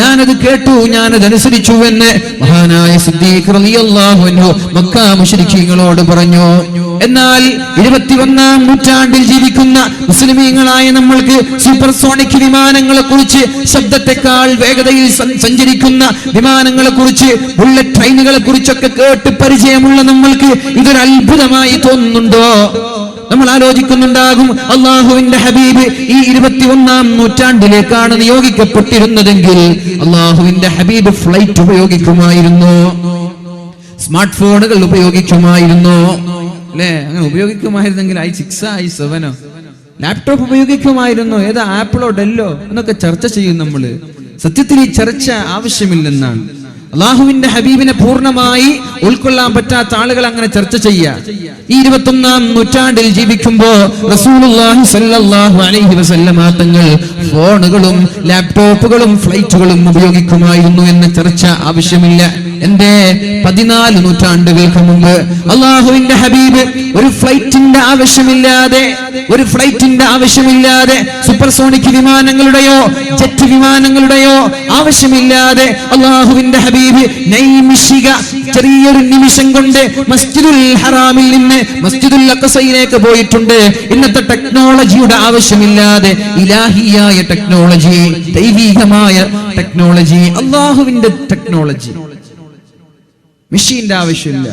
ഞാനത് കേട്ടു, ഞാനത് അനുസരിച്ചു എന്ന് മഹാനായ സിദ്ദീഖ് റളിയല്ലാഹു അൻഹു മക്ക മുശ്രിക്കീങ്ങളോട് പറഞ്ഞു. എന്നാൽ 21ാം നൂറ്റാണ്ടിൽ ജീവിക്കുന്ന മുസ്ലിമീങ്ങളായ നമ്മൾക്ക് സൂപ്പർസോണിക് വിമാനങ്ങളെ കുറിച്ച്, ശബ്ദത്തെക്കാൾ വേഗതയിൽ സഞ്ചരിക്കുന്ന വിമാനങ്ങളെ കുറിച്ച്, ബുള്ളറ്റ് ട്രെയിനുകളെ കുറിച്ചൊക്കെ കേട്ട് പരിചയമുള്ള നമ്മൾക്ക് ഇതൊരു അത്ഭുതമായി തോന്നുന്നുണ്ടോ? നമ്മൾ ആലോചിക്കുന്നുണ്ടാകും, അള്ളാഹുവിന്റെ ഹബീബ് ഈ 21ാം നൂറ്റാണ്ടിലേക്കാണ് നിയോഗിക്കപ്പെട്ടിരുന്നതെങ്കിൽ അള്ളാഹുവിന്റെ ഹബീബ് ഫ്ലൈറ്റ് ഉപയോഗിക്കുമായിരുന്നു, സ്മാർട്ട് ഫോണുകൾ ഉപയോഗിക്കുമായിരുന്നു, അല്ലെ? അങ്ങനെ ഉപയോഗിക്കുമായിരുന്നെങ്കിൽ i6 i7 ലാപ്ടോപ്പ് ഉപയോഗിക്കുമായിരുന്നു. ഏതാ, ആപ്പിളോ ഡെല്ലോ എന്നൊക്കെ ചർച്ച ചെയ്യും നമ്മള്. സത്യത്തിൽ ഈ ചർച്ച ആവശ്യമില്ലെന്നാണ്. അള്ളാഹുവിന്റെ ഹബീബിനെ പൂർണ്ണമായി ഉൾക്കൊള്ളാൻ പറ്റാത്ത ആളുകൾ അങ്ങനെ ചർച്ച ചെയ്യാ. ഈ 21ാം നൂറ്റാണ്ടിൽ ജീവിക്കുമ്പോ റസൂലുള്ളാഹി സ്വല്ലല്ലാഹു അലൈഹി വസല്ലം തങ്ങൾ ഫോണുകളും ലാപ്ടോപ്പുകളും ഫ്ലൈറ്റുകളും ഉപയോഗിക്കുമായിരുന്നു എന്ന ചർച്ച ആവശ്യമില്ല. എന്റെ 14 നൂറ്റാണ്ടുകൾക്ക് മുമ്പ് അള്ളാഹുവിന്റെ ഹബീബ് ഒരു ഫ്ലൈറ്റിന്റെ ആവശ്യമില്ലാതെ ഒരു ഫ്ലൈറ്റിന്റെ ആവശ്യമില്ലാതെ, സൂപ്പർസോണിക് വിമാനങ്ങളുടെയോ ജെറ്റ് വിമാനങ്ങളുടെയോ ആവശ്യമില്ലാതെ അല്ലാഹുവിന്റെ ഹബീബ് നൈമിഷിക ചെറിയൊരു നിമിഷം കൊണ്ട് മസ്ജിദുൽ ഹറാമിൽ നിന്ന് മസ്ജിദുൽ അഖ്സയിലേക്ക് പോയിട്ടുണ്ട്. ഇന്നത്തെ ടെക്നോളജിയുടെ ആവശ്യമില്ലാതെ ഇലാഹിയായ ടെക്നോളജി, ദൈവികമായ ടെക്നോളജി, അല്ലാഹുവിന്റെ ടെക്നോളജി, മെഷീന്റെ ആവശ്യമില്ല.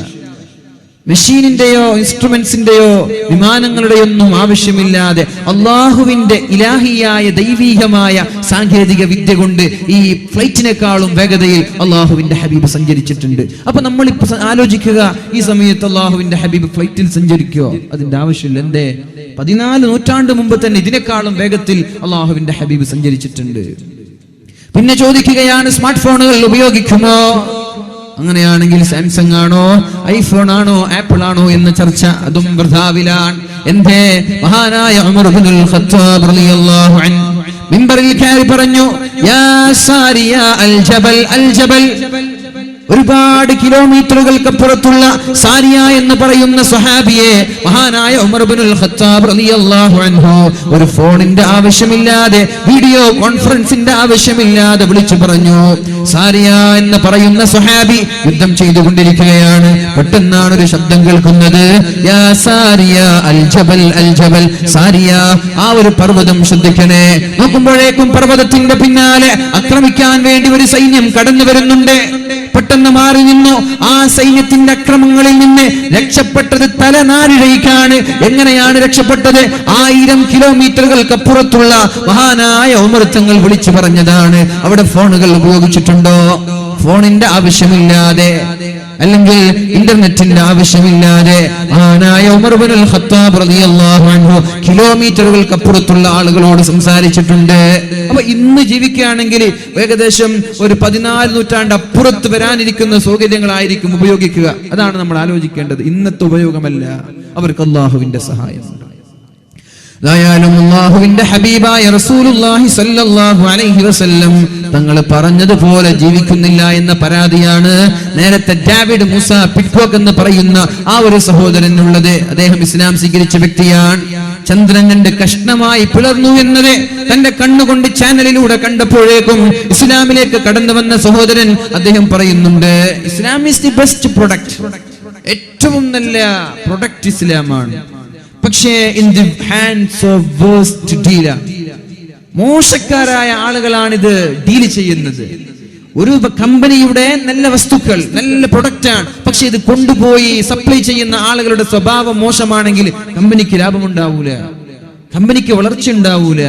മെഷീനിന്റെയോ ഇൻസ്ട്രുമെന്റ്സിന്റെയോ വിമാനങ്ങളുടെയോ ഒന്നും ആവശ്യമില്ലാതെ അള്ളാഹുവിന്റെ ഇലാഹിയായ ദൈവീകമായ സാങ്കേതിക വിദ്യ കൊണ്ട് ഈ ഫ്ലൈറ്റിനേക്കാളും വേഗതയിൽ അള്ളാഹുവിന്റെ ഹബീബ് സഞ്ചരിച്ചിട്ടുണ്ട്. അപ്പൊ നമ്മളിപ്പോ ആലോചിക്കുക, ഈ സമയത്ത് അള്ളാഹുവിന്റെ ഹബീബ് ഫ്ലൈറ്റിൽ സഞ്ചരിക്കോ? അതിന്റെ ആവശ്യമില്ല. എന്തേ? 14 നൂറ്റാണ്ട് മുമ്പ് തന്നെ ഇതിനേക്കാളും വേഗത്തിൽ അള്ളാഹുവിന്റെ ഹബീബ് സഞ്ചരിച്ചിട്ടുണ്ട്. പിന്നെ ചോദിക്കുകയാണ്, സ്മാർട്ട് ഫോണുകൾ ഉപയോഗിക്കുമോ? അങ്ങനെയാണെങ്കിൽ സാംസങ് ആണോ, ഐഫോൺ ആണോ, ആപ്പിൾ ആണോ എന്ന ചർച്ച അതും വൃഥാവിലാണ്. എന്തേ? മഹാനായ ഉമർ ഇബ്നുൽ ഖത്താബ് റളിയല്ലാഹു അൻഹു മിമ്പറിൽ കയറി പറഞ്ഞു, യാ സാരിയ അൽ ജബൽ അൽ ജബൽ. ഒരുപാട് കിലോമീറ്ററുകൾക്കപ്പുറത്തുള്ള സാരിയ എന്ന് പറയുന്ന സ്വഹാബിയെ മഹാനായ ഉമർ ഇബ്നുൽ ഖത്താബ് റളിയല്ലാഹു അൻഹു ഒരു ഫോണിന്റെ ആവശ്യമില്ലാതെ, വീഡിയോ കോൺഫറൻസിന്റെ ആവശ്യമില്ലാതെ വിളിച്ചു പറഞ്ഞു. സാരിയ എന്ന് പറയുന്ന സ്വഹാബി യുദ്ധം ചെയ്തുകൊണ്ടിരിക്കുകയാണ്. പെട്ടെന്നാണ് ഒരു ശബ്ദം കേൾക്കുന്നത്, യാ സാരിയ അൽ ജബൽ അൽ ജബൽ. സാരിയ, ആ ഒരു പർവ്വതം ശ്രദ്ധിക്കണേ. നോക്കുമ്പോഴേക്കും പർവ്വതത്തിന്റെ പിന്നാലെ ആക്രമിക്കാൻ വേണ്ടി ഒരു സൈന്യം കടന്നു വരുന്നുണ്ട്. പെട്ടെന്ന് മാറി നിന്നു. ആ സൈന്യത്തിന്റെ അക്രമങ്ങളിൽ നിന്ന് രക്ഷപ്പെട്ടത് തലനാരിഴയ്ക്കാണ്. എങ്ങനെയാണ് രക്ഷപ്പെട്ടത്? 1000 കിലോമീറ്ററുകൾക്കപ്പുറത്തുള്ള മഹാനായ ഉമർ തങ്ങൾ വിളിച്ചു പറഞ്ഞതാണ്. അവിടെ ഫോണുകൾ ഉപയോഗിച്ചിട്ടുണ്ടോ? ഫോണിന്റെ ആവശ്യമില്ലാതെ, അല്ലെങ്കിൽ ഇന്റർനെറ്റിന്റെ ആവശ്യമില്ലാതെ മഹാനായ ഉമർ ഇബ്നുൽ ഖത്താബ് റളിയല്ലാഹു അൻഹു കിലോമീറ്ററുകൾക്കപ്പുറത്തുള്ള ആളുകളോട് സംസാരിച്ചിട്ടുണ്ട്. അപ്പൊ ഇന്ന് ജീവിക്കുകയാണെങ്കിൽ ഏകദേശം ഒരു 14 നൂറ്റാണ്ട് അപ്പുറത്ത് വരാനിരിക്കുന്ന സൗകര്യങ്ങളായിരിക്കും ഉപയോഗിക്കുക. അതാണ് നമ്മൾ ആലോചിക്കേണ്ടത്. ഇന്നത്തെ ഉപയോഗമല്ല. അവർക്ക് അല്ലാഹുവിന്റെ സഹായമുണ്ട്. അല്ലാഹുവിന്റെ ഹബീബായ റസൂലുള്ളാഹി സ്വല്ലല്ലാഹു അലൈഹി വസല്ലം തങ്ങൾ പറഞ്ഞതുപോലെ ജീവിക്കുന്നില്ല എന്ന പരാതിയാണ് നേരത്തെ ഡേവിഡ് മൂസ പിറ്റ്കോക്ക് എന്ന് പറയുന്ന ആ ഒരു സഹോദരനുള്ളത്. അദ്ദേഹം ഇസ്ലാം സ്വീകരിച്ച വ്യക്തിയാണ്. ചന്ദ്രൻ രണ്ട് കഷ്ണമായി പിളർന്നു എന്നത് തന്റെ കണ്ണുകൊണ്ട് ചാനലിലൂടെ കണ്ടപ്പോഴേക്കും ഇസ്ലാമിലേക്ക് കടന്നു വന്ന സഹോദരൻ അദ്ദേഹം പറയുന്നുണ്ട്, Islam is the best product. ഏറ്റവും നല്ല പ്രൊഡക്റ്റ് ഇസ്ലാമാണ്. പക്ഷേ in the hands of waste dealer, മോശക്കാരായ ആളുകളാണിത് ഡീൽ ചെയ്യുന്നത്. ഒരു കമ്പനിയുടെ നല്ല വസ്തുക്കൾ, നല്ല പ്രൊഡക്റ്റ് ആണ്, പക്ഷെ ഇത് കൊണ്ടുപോയി സപ്ലൈ ചെയ്യുന്ന ആളുകളുടെ സ്വഭാവം മോശമാണെങ്കിൽ കമ്പനിക്ക് ലാഭമുണ്ടാവൂല, കമ്പനിക്ക് വളർച്ച ഉണ്ടാവൂല.